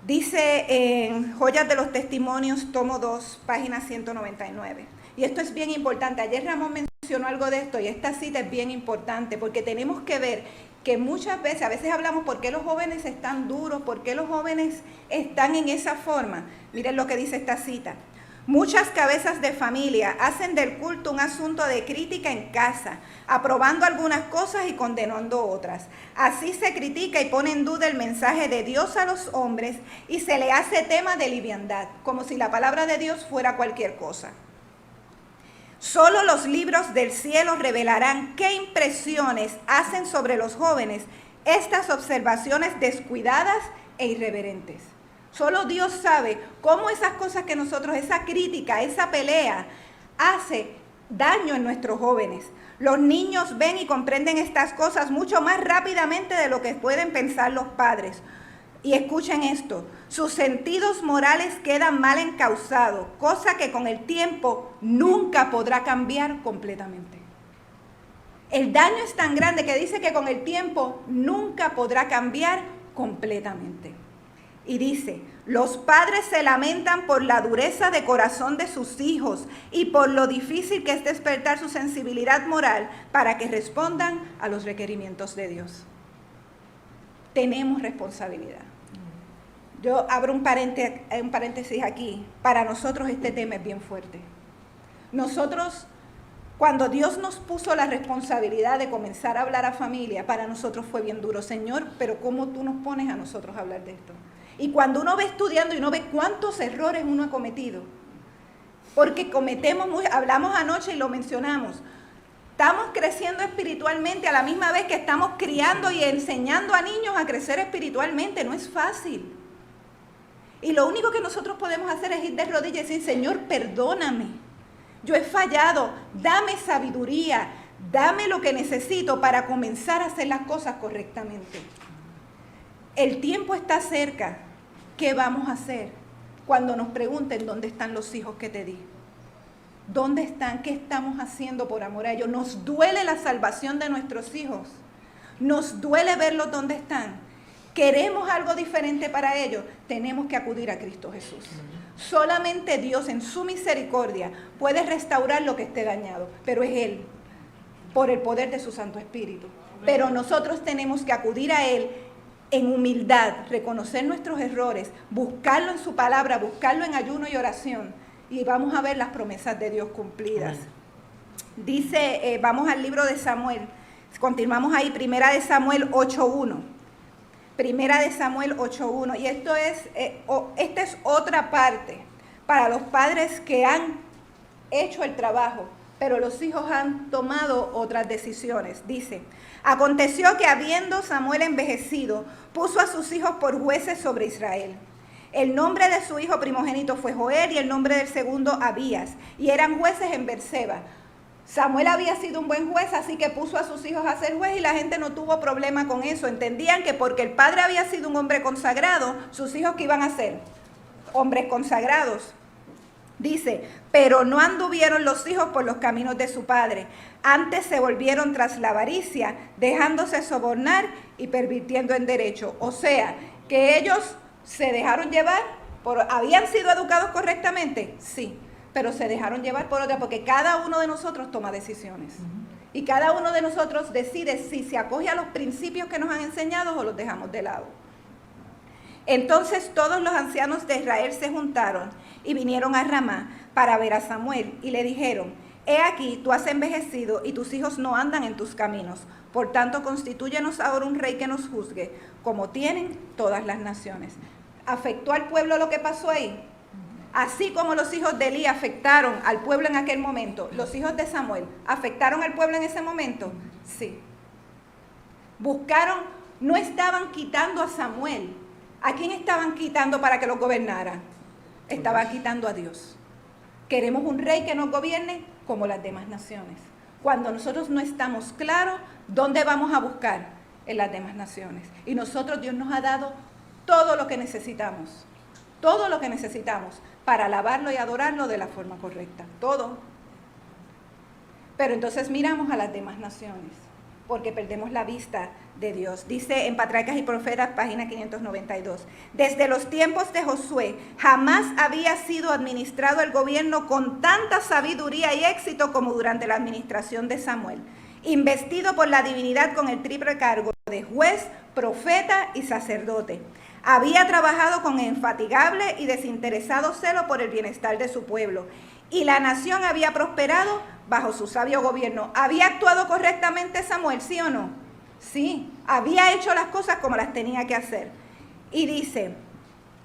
Dice en Joyas de los Testimonios, tomo 2, página 199. Y esto es bien importante. Ayer Ramón mencionó algo de esto y esta cita es bien importante porque tenemos que ver que muchas veces, a veces hablamos por qué los jóvenes están duros, por qué los jóvenes están en esa forma. Miren lo que dice esta cita. Muchas cabezas de familia hacen del culto un asunto de crítica en casa, aprobando algunas cosas y condenando otras. Así se critica y pone en duda el mensaje de Dios a los hombres y se le hace tema de liviandad, como si la palabra de Dios fuera cualquier cosa. Solo los libros del cielo revelarán qué impresiones hacen sobre los jóvenes estas observaciones descuidadas e irreverentes. Solo Dios sabe cómo esas cosas que nosotros, esa crítica, esa pelea, hace daño en nuestros jóvenes. Los niños ven y comprenden estas cosas mucho más rápidamente de lo que pueden pensar los padres. Y escuchen esto, sus sentidos morales quedan mal encausados, cosa que con el tiempo nunca podrá cambiar completamente. El daño es tan grande que dice que con el tiempo nunca podrá cambiar completamente. Y dice, los padres se lamentan por la dureza de corazón de sus hijos y por lo difícil que es despertar su sensibilidad moral para que respondan a los requerimientos de Dios. Tenemos responsabilidad. Yo abro un paréntesis aquí. Para nosotros este tema es bien fuerte. Nosotros, cuando Dios nos puso la responsabilidad de comenzar a hablar a familia, para nosotros fue bien duro. Señor, pero ¿cómo tú nos pones a nosotros a hablar de esto? Y cuando uno ve estudiando y uno ve cuántos errores uno ha cometido, porque hablamos anoche y lo mencionamos, estamos creciendo espiritualmente a la misma vez que estamos criando y enseñando a niños a crecer espiritualmente, no es fácil. Y lo único que nosotros podemos hacer es ir de rodillas y decir, Señor, perdóname, yo he fallado, dame sabiduría, dame lo que necesito para comenzar a hacer las cosas correctamente. El tiempo está cerca. ¿Qué vamos a hacer cuando nos pregunten dónde están los hijos que te di? ¿Dónde están? ¿Qué estamos haciendo por amor a ellos? Nos duele la salvación de nuestros hijos. Nos duele verlos dónde están. Queremos algo diferente para ellos. Tenemos que acudir a Cristo Jesús. Solamente Dios en su misericordia puede restaurar lo que esté dañado, pero es Él, por el poder de su Santo Espíritu. Pero nosotros tenemos que acudir a Él en humildad, reconocer nuestros errores, buscarlo en su palabra, buscarlo en ayuno y oración, y vamos a ver las promesas de Dios cumplidas. Dice, vamos al libro de Samuel, continuamos ahí, Primera de Samuel 8:1. Primera de Samuel 8:1, y esta es otra parte para los padres que han hecho el trabajo, pero los hijos han tomado otras decisiones. Dice, aconteció que habiendo Samuel envejecido, puso a sus hijos por jueces sobre Israel. El nombre de su hijo primogénito fue Joel y el nombre del segundo Abías, y eran jueces en Berseba. Samuel había sido un buen juez, así que puso a sus hijos a ser juez y la gente no tuvo problema con eso. Entendían que porque el padre había sido un hombre consagrado, sus hijos ¿qué iban a ser? Hombres consagrados. Dice, pero no anduvieron los hijos por los caminos de su padre. Antes se volvieron tras la avaricia, dejándose sobornar y pervirtiendo en derecho. O sea, que ellos se dejaron llevar, ¿habían sido educados correctamente? Sí, pero se dejaron llevar por otra, porque cada uno de nosotros toma decisiones. Y cada uno de nosotros decide si se acoge a los principios que nos han enseñado o los dejamos de lado. Entonces todos los ancianos de Israel se juntaron y vinieron a Ramá para ver a Samuel y le dijeron, he aquí, tú has envejecido y tus hijos no andan en tus caminos. Por tanto, constitúyenos ahora un rey que nos juzgue, como tienen todas las naciones. ¿Afectó al pueblo lo que pasó ahí? así como los hijos de Elí afectaron al pueblo en aquel momento, los hijos de Samuel afectaron al pueblo en ese momento, sí. Buscaron, no estaban quitando a Samuel. ¿A quién estaban quitando para que los gobernara? Estaban quitando a Dios. Queremos un rey que nos gobierne como las demás naciones. Cuando nosotros no estamos claros, ¿dónde vamos a buscar? En las demás naciones. Y nosotros, Dios nos ha dado todo lo que necesitamos. Todo lo que necesitamos para alabarlo y adorarlo de la forma correcta. Todo. Pero entonces miramos a las demás naciones, porque perdemos la vista de Dios. Dice en Patriarcas y Profetas, página 592. Desde los tiempos de Josué, jamás había sido administrado el gobierno con tanta sabiduría y éxito como durante la administración de Samuel, investido por la divinidad con el triple cargo de juez, profeta y sacerdote. Había trabajado con infatigable y desinteresado celo por el bienestar de su pueblo, y la nación había prosperado bajo su sabio gobierno. ¿Había actuado correctamente Samuel, sí o no? Sí, había hecho las cosas como las tenía que hacer. Y dice,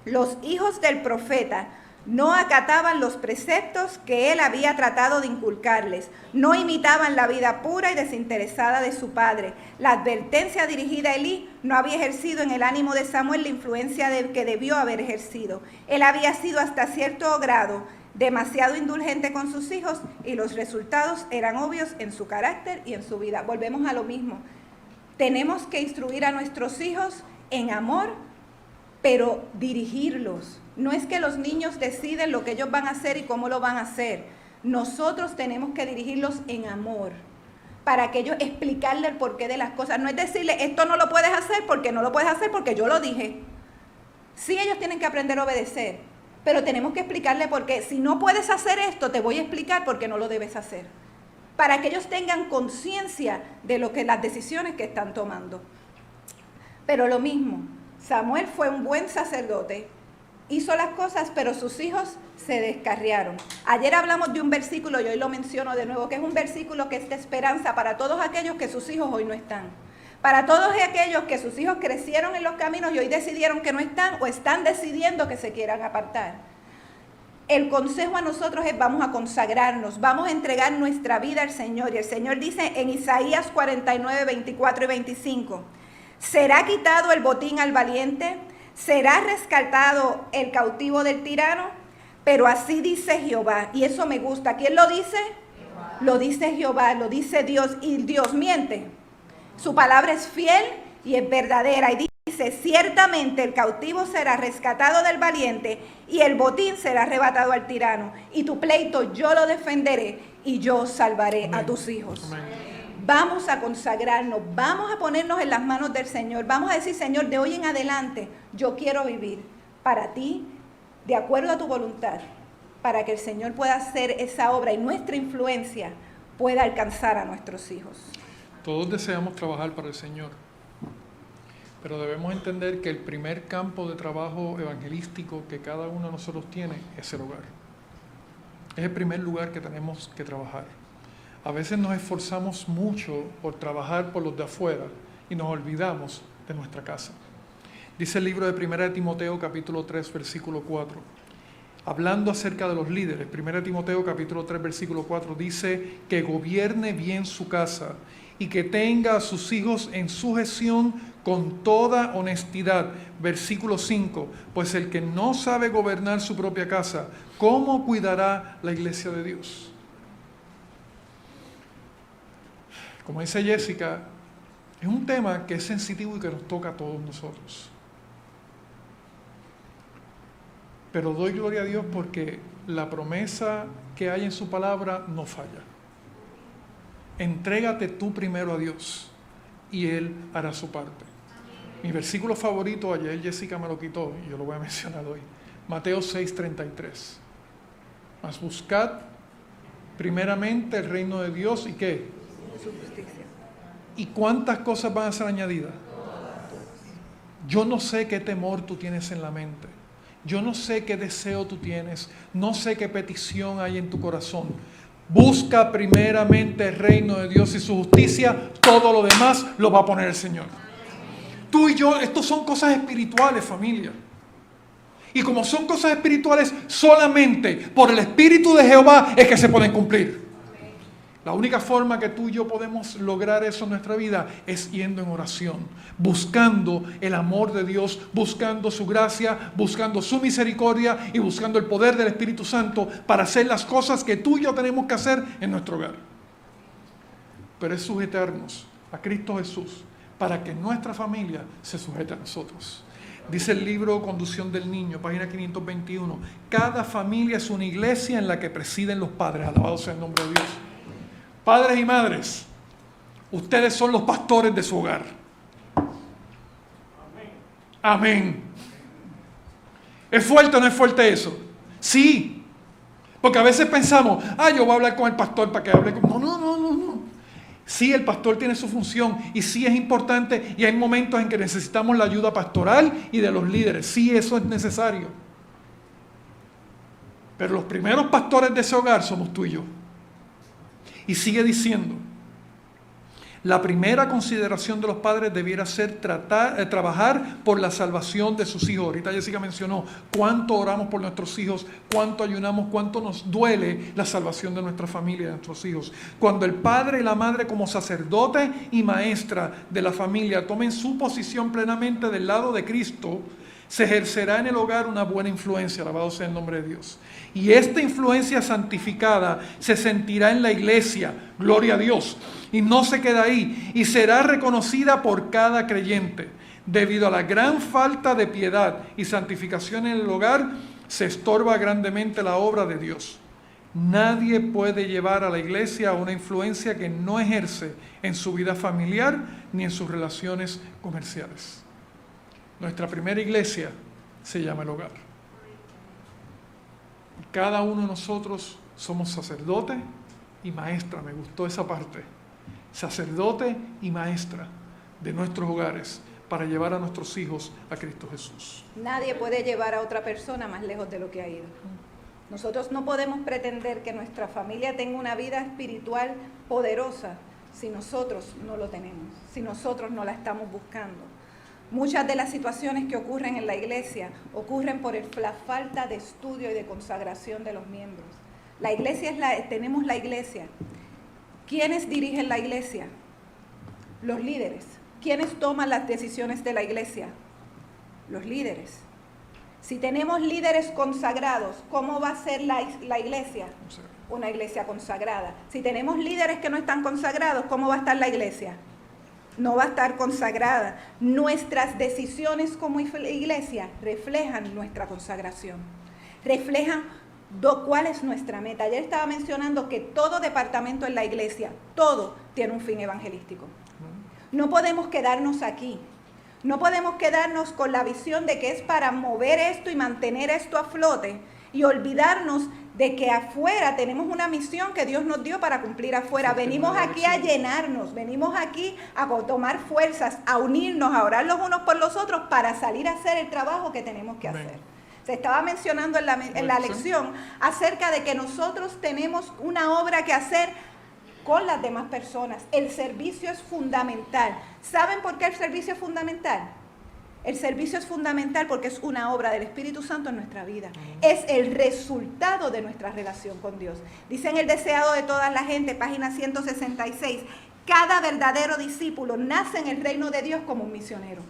los hijos del profeta no acataban los preceptos que él había tratado de inculcarles, no imitaban la vida pura y desinteresada de su padre. La advertencia dirigida a Elí no había ejercido en el ánimo de Samuel la influencia que debió haber ejercido. Él había sido hasta cierto grado demasiado indulgente con sus hijos y los resultados eran obvios en su carácter y en su vida. Volvemos a lo mismo. Tenemos que instruir a nuestros hijos en amor, pero dirigirlos. No es que los niños deciden lo que ellos van a hacer y cómo lo van a hacer. Nosotros tenemos que dirigirlos en amor, para que ellos explicarle el porqué de las cosas. No es decirle, esto no lo puedes hacer porque no lo puedes hacer porque yo lo dije. Sí, ellos tienen que aprender a obedecer, pero tenemos que explicarle por qué. Si no puedes hacer esto, te voy a explicar por qué no lo debes hacer, para que ellos tengan conciencia de lo que las decisiones que están tomando. Pero lo mismo, Samuel fue un buen sacerdote, hizo las cosas, pero sus hijos se descarriaron. Ayer hablamos de un versículo y hoy lo menciono de nuevo, que es un versículo que es de esperanza para todos aquellos que sus hijos hoy no están. Para todos aquellos que sus hijos crecieron en los caminos y hoy decidieron que no están o están decidiendo que se quieran apartar. El consejo a nosotros es, vamos a consagrarnos, vamos a entregar nuestra vida al Señor. Y el Señor dice en Isaías 49, 24 y 25, ¿será quitado el botín al valiente? ¿Será rescatado el cautivo del tirano? Pero así dice Jehová, y eso me gusta. ¿Quién lo dice? Jehová. Lo dice Jehová, lo dice Dios, y Dios miente. Su palabra es fiel y es verdadera, y dice, ciertamente el cautivo será rescatado del valiente, y el botín será arrebatado al tirano, y tu pleito yo lo defenderé, y yo salvaré Amén. A tus hijos. Amén. Vamos a consagrarnos, vamos a ponernos en las manos del Señor, vamos a decir, Señor, de hoy en adelante, yo quiero vivir para ti, de acuerdo a tu voluntad, para que el Señor pueda hacer esa obra y nuestra influencia pueda alcanzar a nuestros hijos. Todos deseamos trabajar para el Señor, pero debemos entender que el primer campo de trabajo evangelístico que cada uno de nosotros tiene es el hogar. Es el primer lugar que tenemos que trabajar. A veces nos esforzamos mucho por trabajar por los de afuera y nos olvidamos de nuestra casa. Dice el libro de 1 Timoteo capítulo 3 versículo 4. Hablando acerca de los líderes, 1 Timoteo capítulo 3 versículo 4 dice que gobierne bien su casa y que tenga a sus hijos en sujeción con toda honestidad. Versículo 5, pues el que no sabe gobernar su propia casa, ¿cómo cuidará la iglesia de Dios? Como dice Jessica, es un tema que es sensitivo y que nos toca a todos nosotros. Pero doy gloria a Dios porque la promesa que hay en su palabra no falla. Entrégate tú primero a Dios y Él hará su parte. Mi versículo favorito, ayer Jessica me lo quitó y yo lo voy a mencionar hoy. Mateo 6:33. Mas buscad primeramente el reino de Dios y ¿qué? Su justicia. ¿Y cuántas cosas van a ser añadidas? Yo no sé qué temor tú tienes en la mente. Yo no sé qué deseo tú tienes. No sé qué petición hay en tu corazón. Busca primeramente el reino de Dios y su justicia. Todo lo demás lo va a poner el Señor. Tú y yo, estos son cosas espirituales, familia. Y como son cosas espirituales, solamente por el Espíritu de Jehová es que se pueden cumplir. La única forma que tú y yo podemos lograr eso en nuestra vida es yendo en oración, buscando el amor de Dios, buscando su gracia, buscando su misericordia y buscando el poder del Espíritu Santo para hacer las cosas que tú y yo tenemos que hacer en nuestro hogar. Pero es sujetarnos a Cristo Jesús para que nuestra familia se sujete a nosotros. Dice el libro Conducción del Niño, página 521, cada familia es una iglesia en la que presiden los padres. Alabado sea el nombre de Dios. Padres y madres, ustedes son los pastores de su hogar. Amén. ¿Es fuerte o no es fuerte eso? Sí. Porque a veces pensamos, yo voy a hablar con el pastor para que hable con... No. Sí, el pastor tiene su función y sí es importante y hay momentos en que necesitamos la ayuda pastoral y de los líderes. Sí, eso es necesario. Pero los primeros pastores de ese hogar somos tú y yo. Y sigue diciendo, la primera consideración de los padres debiera ser trabajar por la salvación de sus hijos. Ahorita Jessica mencionó cuánto oramos por nuestros hijos, cuánto ayunamos, cuánto nos duele la salvación de nuestra familia, de nuestros hijos. Cuando el padre y la madre como sacerdote y maestra de la familia tomen su posición plenamente del lado de Cristo, se ejercerá en el hogar una buena influencia, alabado sea el nombre de Dios. Y esta influencia santificada se sentirá en la iglesia, gloria a Dios, y no se queda ahí, y será reconocida por cada creyente. Debido a la gran falta de piedad y santificación en el hogar, se estorba grandemente la obra de Dios. Nadie puede llevar a la iglesia a una influencia que no ejerce en su vida familiar ni en sus relaciones comerciales. Nuestra primera iglesia se llama el hogar. Cada uno de nosotros somos sacerdote y maestra, me gustó esa parte. Sacerdote y maestra de nuestros hogares para llevar a nuestros hijos a Cristo Jesús. Nadie puede llevar a otra persona más lejos de lo que ha ido. Nosotros no podemos pretender que nuestra familia tenga una vida espiritual poderosa si nosotros no lo tenemos, si nosotros no la estamos buscando. Muchas de las situaciones que ocurren en la iglesia ocurren por la falta de estudio y de consagración de los miembros. La iglesia tenemos la iglesia. ¿Quiénes dirigen la iglesia? Los líderes. ¿Quiénes toman las decisiones de la iglesia? Los líderes. Si tenemos líderes consagrados, ¿cómo va a ser la iglesia? Una iglesia consagrada. Si tenemos líderes que no están consagrados, ¿cómo va a estar la iglesia? No va a estar consagrada. Nuestras decisiones como iglesia reflejan nuestra consagración, reflejan cuál es nuestra meta. Ayer estaba mencionando que todo departamento en la iglesia, todo tiene un fin evangelístico. No podemos quedarnos aquí, no podemos quedarnos con la visión de que es para mover esto y mantener esto a flote y olvidarnos de que afuera tenemos una misión que Dios nos dio para cumplir afuera. Venimos aquí a llenarnos, venimos aquí a tomar fuerzas, a unirnos, a orar los unos por los otros para salir a hacer el trabajo que tenemos que hacer. Se estaba mencionando en la lección acerca de que nosotros tenemos una obra que hacer con las demás personas. El servicio es fundamental. ¿Saben por qué el servicio es fundamental? El servicio es fundamental porque es una obra del Espíritu Santo en nuestra vida. Es el resultado de nuestra relación con Dios. Dice en El deseado de toda la gente, página 166, cada verdadero discípulo nace en el reino de Dios como un misionero.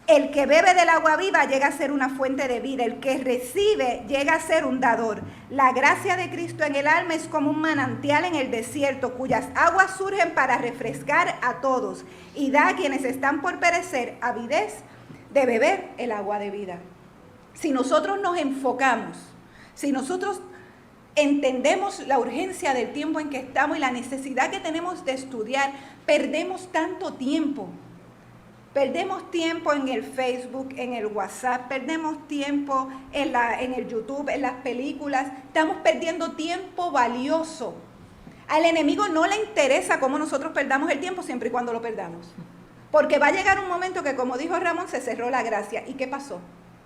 El que bebe del agua viva llega a ser una fuente de vida. El que recibe llega a ser un dador. La gracia de Cristo en el alma es como un manantial en el desierto, cuyas aguas surgen para refrescar a todos y da a quienes están por perecer avidez de beber el agua de vida. Si nosotros nos enfocamos, si nosotros entendemos la urgencia del tiempo en que estamos y la necesidad que tenemos de estudiar, perdemos tanto tiempo. Perdemos tiempo en el Facebook, en el WhatsApp, perdemos tiempo en el YouTube, en las películas. Estamos perdiendo tiempo valioso. Al enemigo no le interesa cómo nosotros perdamos el tiempo siempre y cuando lo perdamos. Porque va a llegar un momento que, como dijo Ramón, se cerró la gracia. ¿Y qué pasó?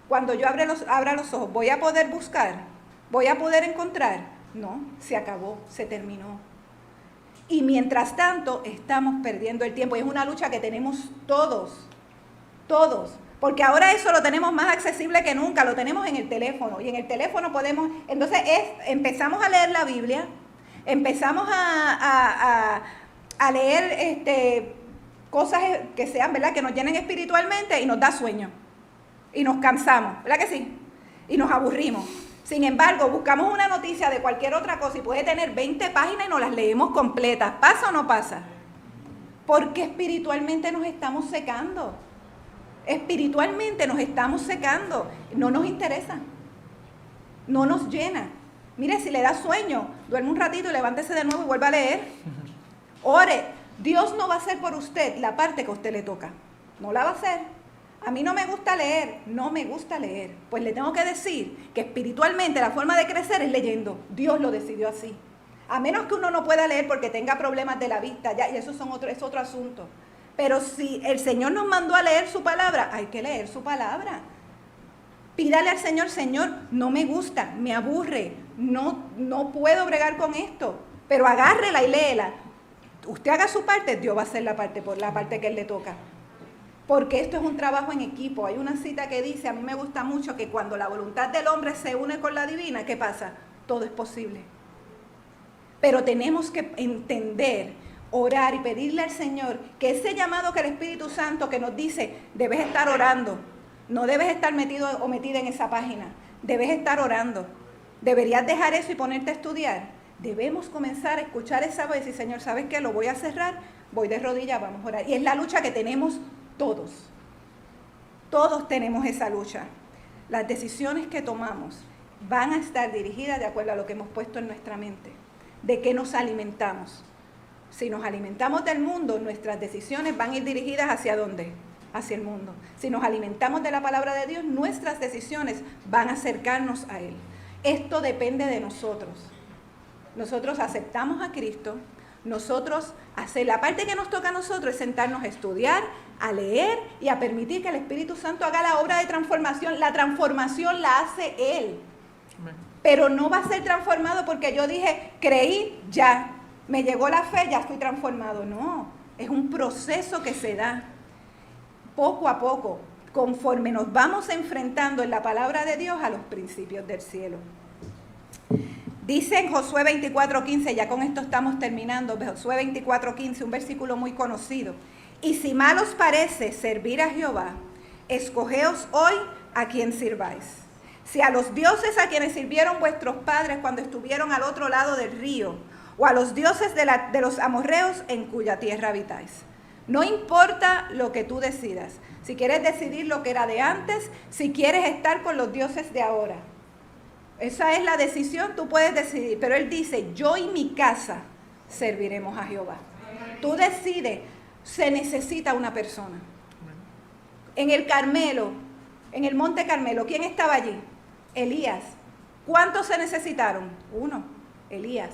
Cuando yo abra los ojos, ¿voy a poder buscar? ¿Voy a poder encontrar? No, se acabó, se terminó. Y mientras tanto, estamos perdiendo el tiempo. Y es una lucha que tenemos todos. Porque ahora eso lo tenemos más accesible que nunca, lo tenemos en el teléfono. Y en el teléfono podemos, entonces empezamos a leer la Biblia, empezamos a leer cosas que sean, ¿verdad?, que nos llenen espiritualmente, y nos da sueño. Y nos cansamos, ¿verdad que sí? Y nos aburrimos. Sin embargo, buscamos una noticia de cualquier otra cosa y puede tener 20 páginas y nos las leemos completas. ¿Pasa o no pasa? Porque espiritualmente nos estamos secando. Espiritualmente nos estamos secando. No nos interesa. No nos llena. Mire, si le da sueño, duerme un ratito y levántese de nuevo y vuelva a leer. Ore. Dios no va a hacer por usted la parte que a usted le toca. No la va a hacer. A mí no me gusta leer, no me gusta leer. Pues le tengo que decir que espiritualmente la forma de crecer es leyendo. Dios lo decidió así. A menos que uno no pueda leer porque tenga problemas de la vista, ya, y eso es otro asunto. Pero si el Señor nos mandó a leer su palabra, hay que leer su palabra. Pídale al Señor, Señor, no me gusta, me aburre, no puedo bregar con esto, pero agárrela y léela. Usted haga su parte, Dios va a hacer la parte que Él le toca. Porque esto es un trabajo en equipo. Hay una cita que dice, a mí me gusta mucho, que cuando la voluntad del hombre se une con la divina, ¿qué pasa? Todo es posible. Pero tenemos que entender, orar y pedirle al Señor que ese llamado que el Espíritu Santo que nos dice, debes estar orando, no debes estar metido o metida en esa página, debes estar orando, deberías dejar eso y ponerte a estudiar. Debemos comenzar a escuchar esa voz y decir, Señor, ¿sabes qué? Lo voy a cerrar, voy de rodillas, vamos a orar. Y es la lucha que tenemos todos. Todos tenemos esa lucha. Las decisiones que tomamos van a estar dirigidas de acuerdo a lo que hemos puesto en nuestra mente. ¿De qué nos alimentamos? Si nos alimentamos del mundo, nuestras decisiones van a ir dirigidas ¿hacia dónde? Hacia el mundo. Si nos alimentamos de la palabra de Dios, nuestras decisiones van a acercarnos a Él. Esto depende de nosotros. Nosotros aceptamos a Cristo. Nosotros, la parte que nos toca a nosotros es sentarnos a estudiar, a leer y a permitir que el Espíritu Santo haga la obra de transformación. La transformación la hace Él. Amén. Pero no va a ser transformado porque yo dije, creí, ya, me llegó la fe, ya estoy transformado. No, es un proceso que se da poco a poco, conforme nos vamos enfrentando en la palabra de Dios a los principios del cielo. Dice en Josué 24:15, ya con esto estamos terminando, Josué 24:15, un versículo muy conocido. Y si mal os parece servir a Jehová, escogeos hoy a quien sirváis. Si a los dioses a quienes sirvieron vuestros padres cuando estuvieron al otro lado del río, o a los dioses de los amorreos en cuya tierra habitáis. No importa lo que tú decidas. Si quieres decidir lo que era de antes, si quieres estar con los dioses de ahora. Esa es la decisión, tú puedes decidir. Pero Él dice, yo y mi casa serviremos a Jehová. Tú decides, se necesita una persona. En el Carmelo, en el Monte Carmelo, ¿quién estaba allí? Elías. ¿Cuántos se necesitaron? Uno, Elías.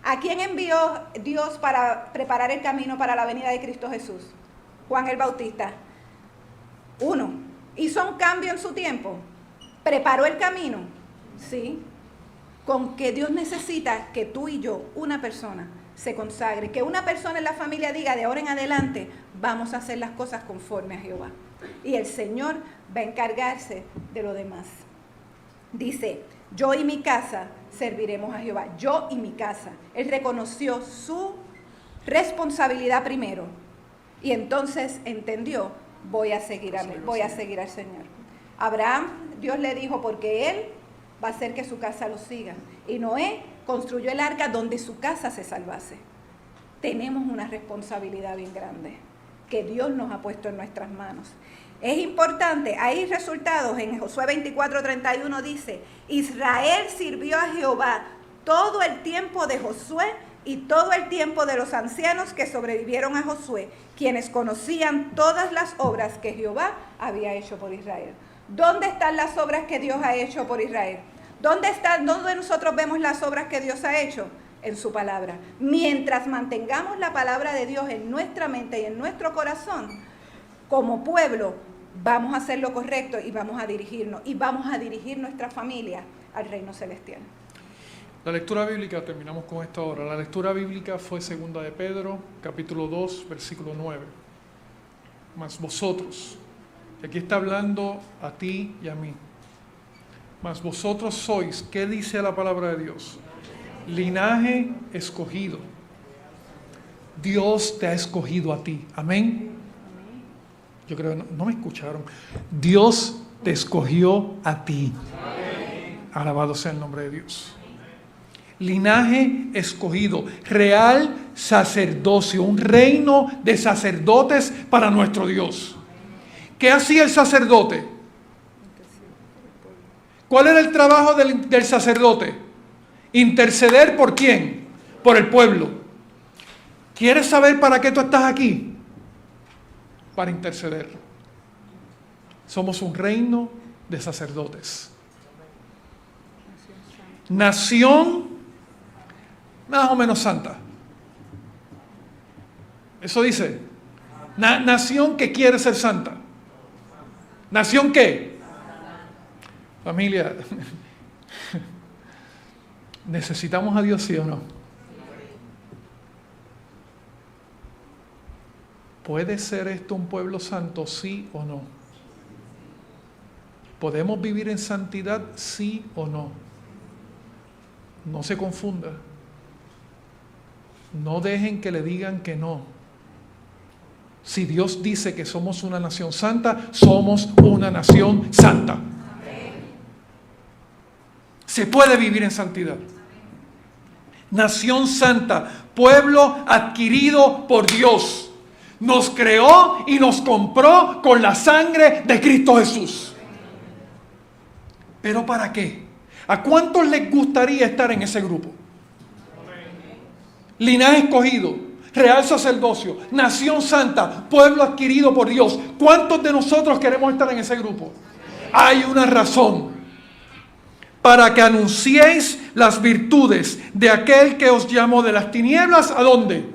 ¿A quién envió Dios para preparar el camino para la venida de Cristo Jesús? Juan el Bautista. Uno. ¿Hizo un cambio en su tiempo? ¿Preparó el camino? Sí. Con que Dios necesita que tú y yo, una persona, se consagre. Que una persona en la familia diga, de ahora en adelante, vamos a hacer las cosas conforme a Jehová. Y el Señor va a encargarse de lo demás. Dice, yo y mi casa serviremos a Jehová. Yo y mi casa. Él reconoció su responsabilidad primero. Y entonces entendió, voy a seguir al Señor. Abraham, Dios le dijo, porque él va a hacer que su casa lo siga. Y Noé construyó el arca donde su casa se salvase. Tenemos una responsabilidad bien grande que Dios nos ha puesto en nuestras manos. Es importante, hay resultados. En Josué 24:31 dice, Israel sirvió a Jehová todo el tiempo de Josué y todo el tiempo de los ancianos que sobrevivieron a Josué, quienes conocían todas las obras que Jehová había hecho por Israel. ¿Dónde están las obras que Dios ha hecho por Israel? ¿Dónde nosotros vemos las obras que Dios ha hecho? En su palabra. Mientras mantengamos la palabra de Dios en nuestra mente y en nuestro corazón, como pueblo, vamos a hacer lo correcto y vamos a dirigirnos y vamos a dirigir nuestra familia al reino celestial. La lectura bíblica, terminamos con esta hora. La lectura bíblica fue 2 de Pedro, capítulo 2, versículo 9. Mas vosotros Aquí está hablando a ti y a mí. Mas vosotros sois, ¿qué dice la palabra de Dios? Linaje escogido. Dios te ha escogido a ti. Amén. Yo creo que no me escucharon. Dios te escogió a ti. Alabado sea el nombre de Dios. Linaje escogido, real sacerdocio, un reino de sacerdotes para nuestro Dios. ¿Qué hacía el sacerdote? ¿Cuál era el trabajo del sacerdote? Interceder ¿por quién? Por el pueblo. ¿Quieres saber para qué tú estás aquí? Para interceder. Somos un reino de sacerdotes. Nación más o menos santa. Eso dice. Nación que quiere ser santa. ¿Nación qué? Familia, ¿necesitamos a Dios, sí o no? ¿Puede ser esto un pueblo santo, sí o no? ¿Podemos vivir en santidad, sí o no? No se confunda. No dejen que le digan que no. Si Dios dice que somos una nación santa, somos una nación santa. Se puede vivir en santidad. Nación santa, pueblo adquirido por Dios. Nos creó y nos compró con la sangre de Cristo Jesús. ¿Pero para qué? ¿A cuántos les gustaría estar en ese grupo? Linaje escogido, real sacerdocio, nación santa, pueblo adquirido por Dios. ¿Cuántos de nosotros queremos estar en ese grupo? Hay una razón. Para que anunciéis las virtudes de aquel que os llamó de las tinieblas, ¿a dónde?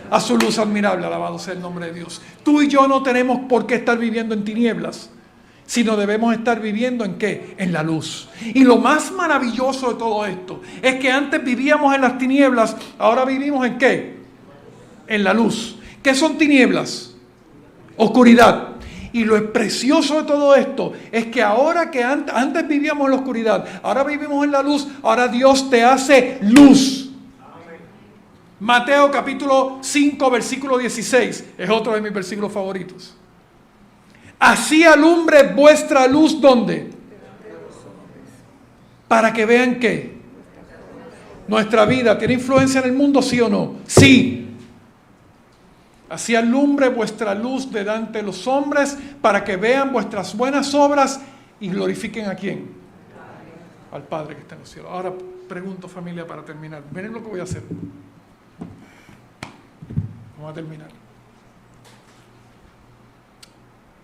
A su luz admirable, alabado sea el nombre de Dios. Tú y yo no tenemos por qué estar viviendo en tinieblas, sino debemos estar viviendo ¿en qué? En la luz. Y lo más maravilloso de todo esto es que antes vivíamos en las tinieblas, ahora vivimos ¿en qué? En la luz. ¿Qué son tinieblas? Oscuridad. Y lo precioso de todo esto es que ahora que antes vivíamos en la oscuridad, ahora vivimos en la luz, ahora Dios te hace luz. Mateo capítulo 5 versículo 16 es otro de mis versículos favoritos. Así alumbre vuestra luz, ¿dónde? Para que vean que nuestra vida tiene influencia en el mundo, ¿sí o no? Sí. Así alumbre vuestra luz delante de los hombres para que vean vuestras buenas obras y glorifiquen ¿a quién? Al Padre que está en los cielos. Ahora pregunto, familia, para terminar. Miren lo que voy a hacer. Vamos a terminar.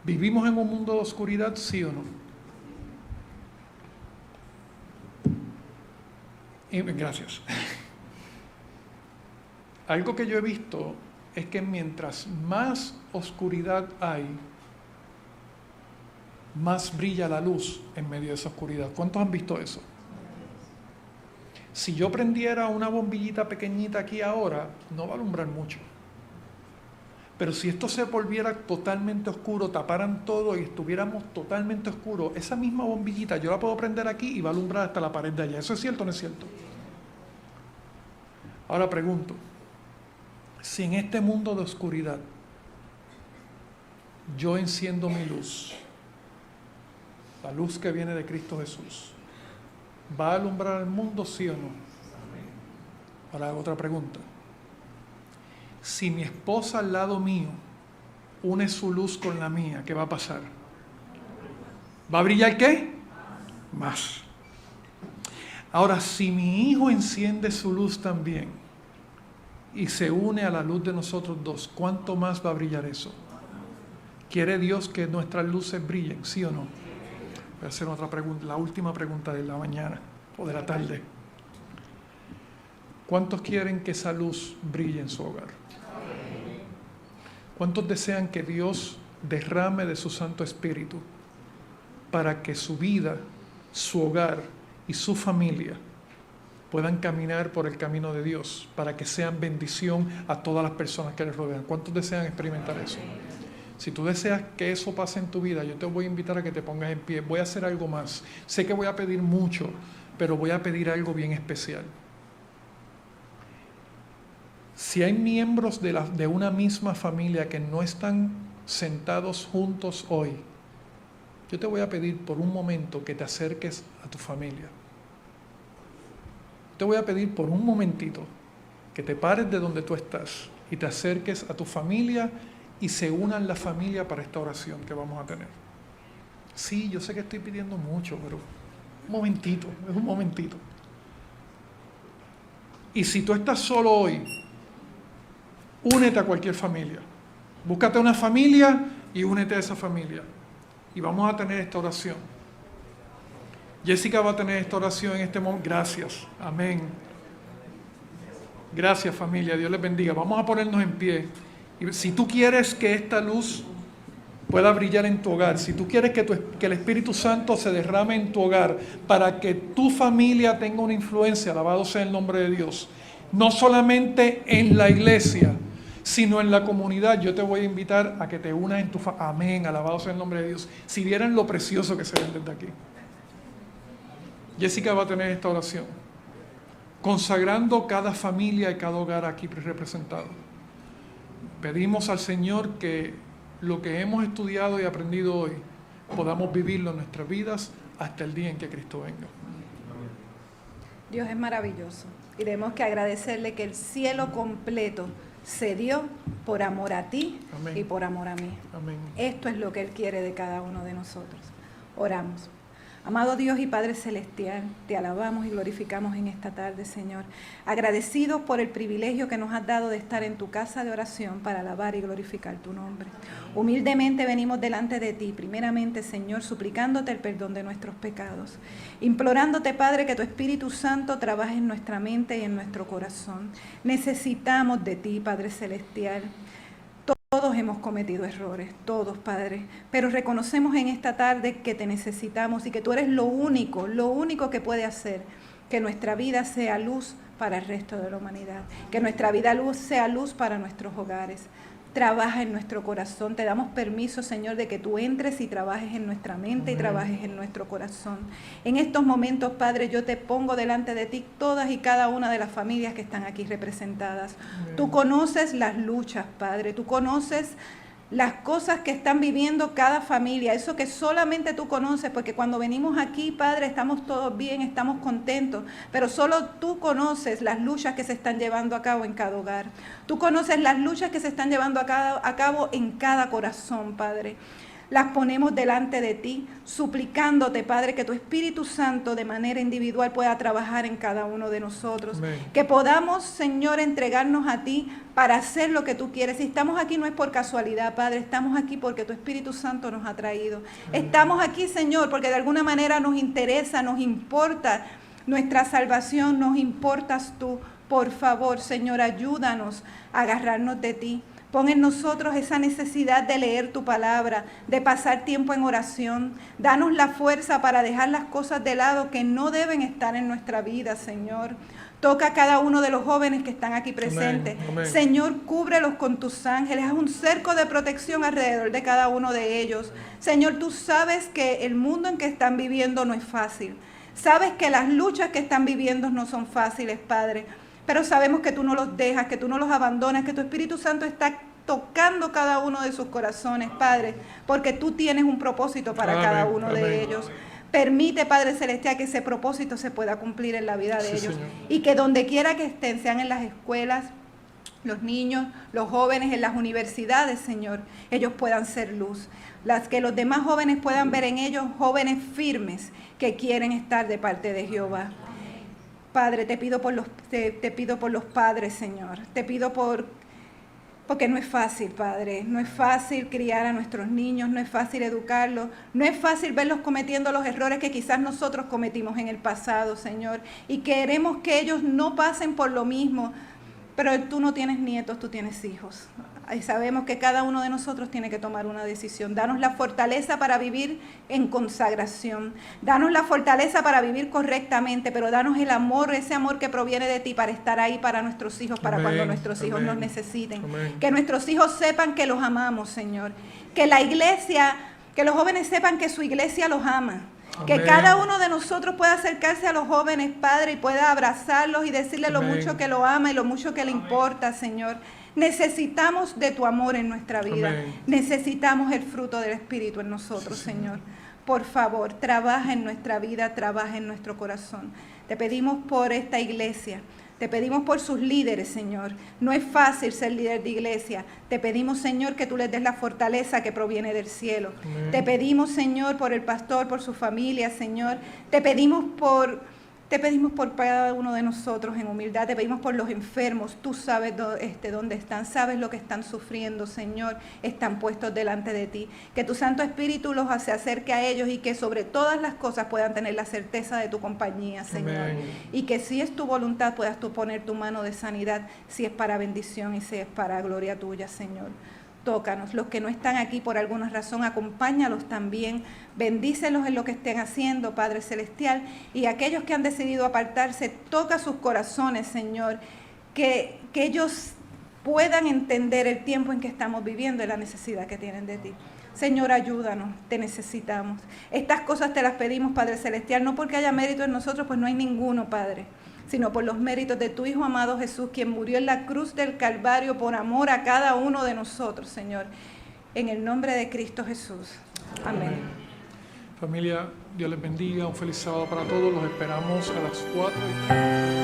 ¿Vivimos en un mundo de oscuridad, sí o no? Gracias. Algo que yo he visto es que mientras más oscuridad hay, más brilla la luz en medio de esa oscuridad. ¿Cuántos han visto eso? Si yo prendiera una bombillita pequeñita aquí ahora, no va a alumbrar mucho. Pero si esto se volviera totalmente oscuro, taparan todo y estuviéramos totalmente oscuros, esa misma bombillita yo la puedo prender aquí y va a alumbrar hasta la pared de allá. ¿Eso es cierto o no es cierto? Ahora pregunto, si en este mundo de oscuridad yo enciendo mi luz, la luz que viene de Cristo Jesús, ¿va a alumbrar el mundo, sí o no? Ahora hago otra pregunta. Si mi esposa al lado mío une su luz con la mía, ¿qué va a pasar? ¿Va a brillar qué? Más. Ahora, si mi hijo enciende su luz también y se une a la luz de nosotros dos, ¿cuánto más va a brillar eso? ¿Quiere Dios que nuestras luces brillen, sí o no? Voy a hacer otra pregunta, la última pregunta de la mañana o de la tarde. ¿Cuántos quieren que esa luz brille en su hogar? ¿Cuántos desean que Dios derrame de su Santo Espíritu para que su vida, su hogar y su familia puedan caminar por el camino de Dios, para que sean bendición a todas las personas que les rodean? ¿Cuántos desean experimentar eso? Si tú deseas que eso pase en tu vida, yo te voy a invitar a que te pongas en pie. Voy a hacer algo más. Sé que voy a pedir mucho, pero voy a pedir algo bien especial. Si hay miembros de una misma familia que no están sentados juntos hoy, yo te voy a pedir por un momento que te acerques a tu familia. Te voy a pedir por un momentito que te pares de donde tú estás y te acerques a tu familia y se unan la familia para esta oración que vamos a tener. Sí, yo sé que estoy pidiendo mucho, pero un momentito, es un momentito. Y si tú estás solo hoy, únete a cualquier familia. Búscate una familia y únete a esa familia. Y vamos a tener esta oración. Jessica va a tener esta oración en este momento. Gracias. Amén. Gracias, familia. Dios les bendiga. Vamos a ponernos en pie. Y si tú quieres que esta luz pueda brillar en tu hogar, si tú quieres que el Espíritu Santo se derrame en tu hogar para que tu familia tenga una influencia, alabado sea el nombre de Dios, no solamente en la iglesia, sino en la comunidad, yo te voy a invitar a que te unas en tu familia. Amén, alabado sea el nombre de Dios. Si vieran lo precioso que se ve desde aquí. Jessica va a tener esta oración, consagrando cada familia y cada hogar aquí representado. Pedimos al Señor que lo que hemos estudiado y aprendido hoy podamos vivirlo en nuestras vidas hasta el día en que Cristo venga. Dios es maravilloso y tenemos que agradecerle que el cielo completo se dio por amor a ti. Amén. Y por amor a mí. Amén. Esto es lo que Él quiere de cada uno de nosotros. Oramos. Amado Dios y Padre Celestial, te alabamos y glorificamos en esta tarde, Señor. Agradecidos por el privilegio que nos has dado de estar en tu casa de oración para alabar y glorificar tu nombre. Humildemente venimos delante de ti, primeramente, Señor, suplicándote el perdón de nuestros pecados. Implorándote, Padre, que tu Espíritu Santo trabaje en nuestra mente y en nuestro corazón. Necesitamos de ti, Padre Celestial. Todos hemos cometido errores, todos, Padre, pero reconocemos en esta tarde que te necesitamos y que tú eres lo único que puede hacer que nuestra vida sea luz para el resto de la humanidad, que nuestra vida sea luz para nuestros hogares. Trabaja en nuestro corazón, te damos permiso, Señor, de que tú entres y trabajes en nuestra mente. Amén. Y trabajes en nuestro corazón. En estos momentos, Padre, yo te pongo delante de ti todas y cada una de las familias que están aquí representadas. Amén. Tú conoces las luchas, Padre, tú conoces las cosas que están viviendo cada familia, eso que solamente tú conoces, porque cuando venimos aquí, Padre, estamos todos bien, estamos contentos, pero solo tú conoces las luchas que se están llevando a cabo en cada hogar. Tú conoces las luchas que se están llevando a cabo en cada corazón, Padre. Las ponemos delante de ti, suplicándote, Padre, que tu Espíritu Santo de manera individual pueda trabajar en cada uno de nosotros. Amén. Que podamos, Señor, entregarnos a ti para hacer lo que tú quieres. Si estamos aquí no es por casualidad, Padre, estamos aquí porque tu Espíritu Santo nos ha traído. Amén. Estamos aquí, Señor, porque de alguna manera nos interesa, nos importa nuestra salvación, nos importas tú. Por favor, Señor, ayúdanos a agarrarnos de ti. Pon en nosotros esa necesidad de leer tu palabra, de pasar tiempo en oración. Danos la fuerza para dejar las cosas de lado que no deben estar en nuestra vida, Señor. Toca a cada uno de los jóvenes que están aquí presentes. Amén, amén. Señor, cúbrelos con tus ángeles. Haz un cerco de protección alrededor de cada uno de ellos. Señor, tú sabes que el mundo en que están viviendo no es fácil. Sabes que las luchas que están viviendo no son fáciles, Padre. Pero sabemos que tú no los dejas, que tú no los abandonas, que tu Espíritu Santo está tocando cada uno de sus corazones, Padre, porque tú tienes un propósito para amén, cada uno amén. De ellos. Permite, Padre Celestial, que ese propósito se pueda cumplir en la vida de ellos. Señor. Y que donde quiera que estén, sean en las escuelas, los niños, los jóvenes, en las universidades, Señor, ellos puedan ser luz. Que los demás jóvenes puedan ver en ellos jóvenes firmes que quieren estar de parte de Jehová. Padre, te pido por los padres, Señor. Te pido porque no es fácil, Padre. No es fácil criar a nuestros niños, no es fácil educarlos, no es fácil verlos cometiendo los errores que quizás nosotros cometimos en el pasado, Señor. Y queremos que ellos no pasen por lo mismo. Pero tú no tienes nietos, tú tienes hijos. Y sabemos que cada uno de nosotros tiene que tomar una decisión. Danos la fortaleza para vivir en consagración. Danos la fortaleza para vivir correctamente, pero danos el amor, ese amor que proviene de ti para estar ahí para nuestros hijos, para cuando nuestros hijos nos necesiten. Que nuestros hijos sepan que los amamos, Señor. Que la iglesia, que los jóvenes sepan que su iglesia los ama. Que cada uno de nosotros pueda acercarse a los jóvenes, Padre, y pueda abrazarlos y decirle lo mucho que lo ama y lo mucho que le importa, Señor. Necesitamos de tu amor en nuestra vida. Necesitamos el fruto del Espíritu en nosotros, Señor. Por favor, trabaja en nuestra vida, trabaja en nuestro corazón. Te pedimos por esta iglesia. Te pedimos por sus líderes, Señor. No es fácil ser líder de iglesia. Te pedimos, Señor, que tú les des la fortaleza que proviene del cielo. Amén. Te pedimos, Señor, por el pastor, por su familia, Señor. Te pedimos por cada uno de nosotros en humildad. Te pedimos por los enfermos. Tú sabes dónde están, sabes lo que están sufriendo, Señor. Están puestos delante de ti. Que tu Santo Espíritu se acerque a ellos y que sobre todas las cosas puedan tener la certeza de tu compañía, Señor. Amén. Y que si es tu voluntad puedas tú poner tu mano de sanidad, si es para bendición y si es para gloria tuya, Señor. Tócanos. Los que no están aquí por alguna razón, acompáñalos también. Bendícelos en lo que estén haciendo, Padre Celestial. Y aquellos que han decidido apartarse, toca sus corazones, Señor. Que ellos puedan entender el tiempo en que estamos viviendo y la necesidad que tienen de ti. Señor, ayúdanos, te necesitamos. Estas cosas te las pedimos, Padre Celestial, no porque haya mérito en nosotros, pues no hay ninguno, Padre, sino por los méritos de tu Hijo amado Jesús, quien murió en la cruz del Calvario por amor a cada uno de nosotros, Señor. En el nombre de Cristo Jesús. Amén. Familia, Dios les bendiga. Un feliz sábado para todos. Los esperamos a las 4.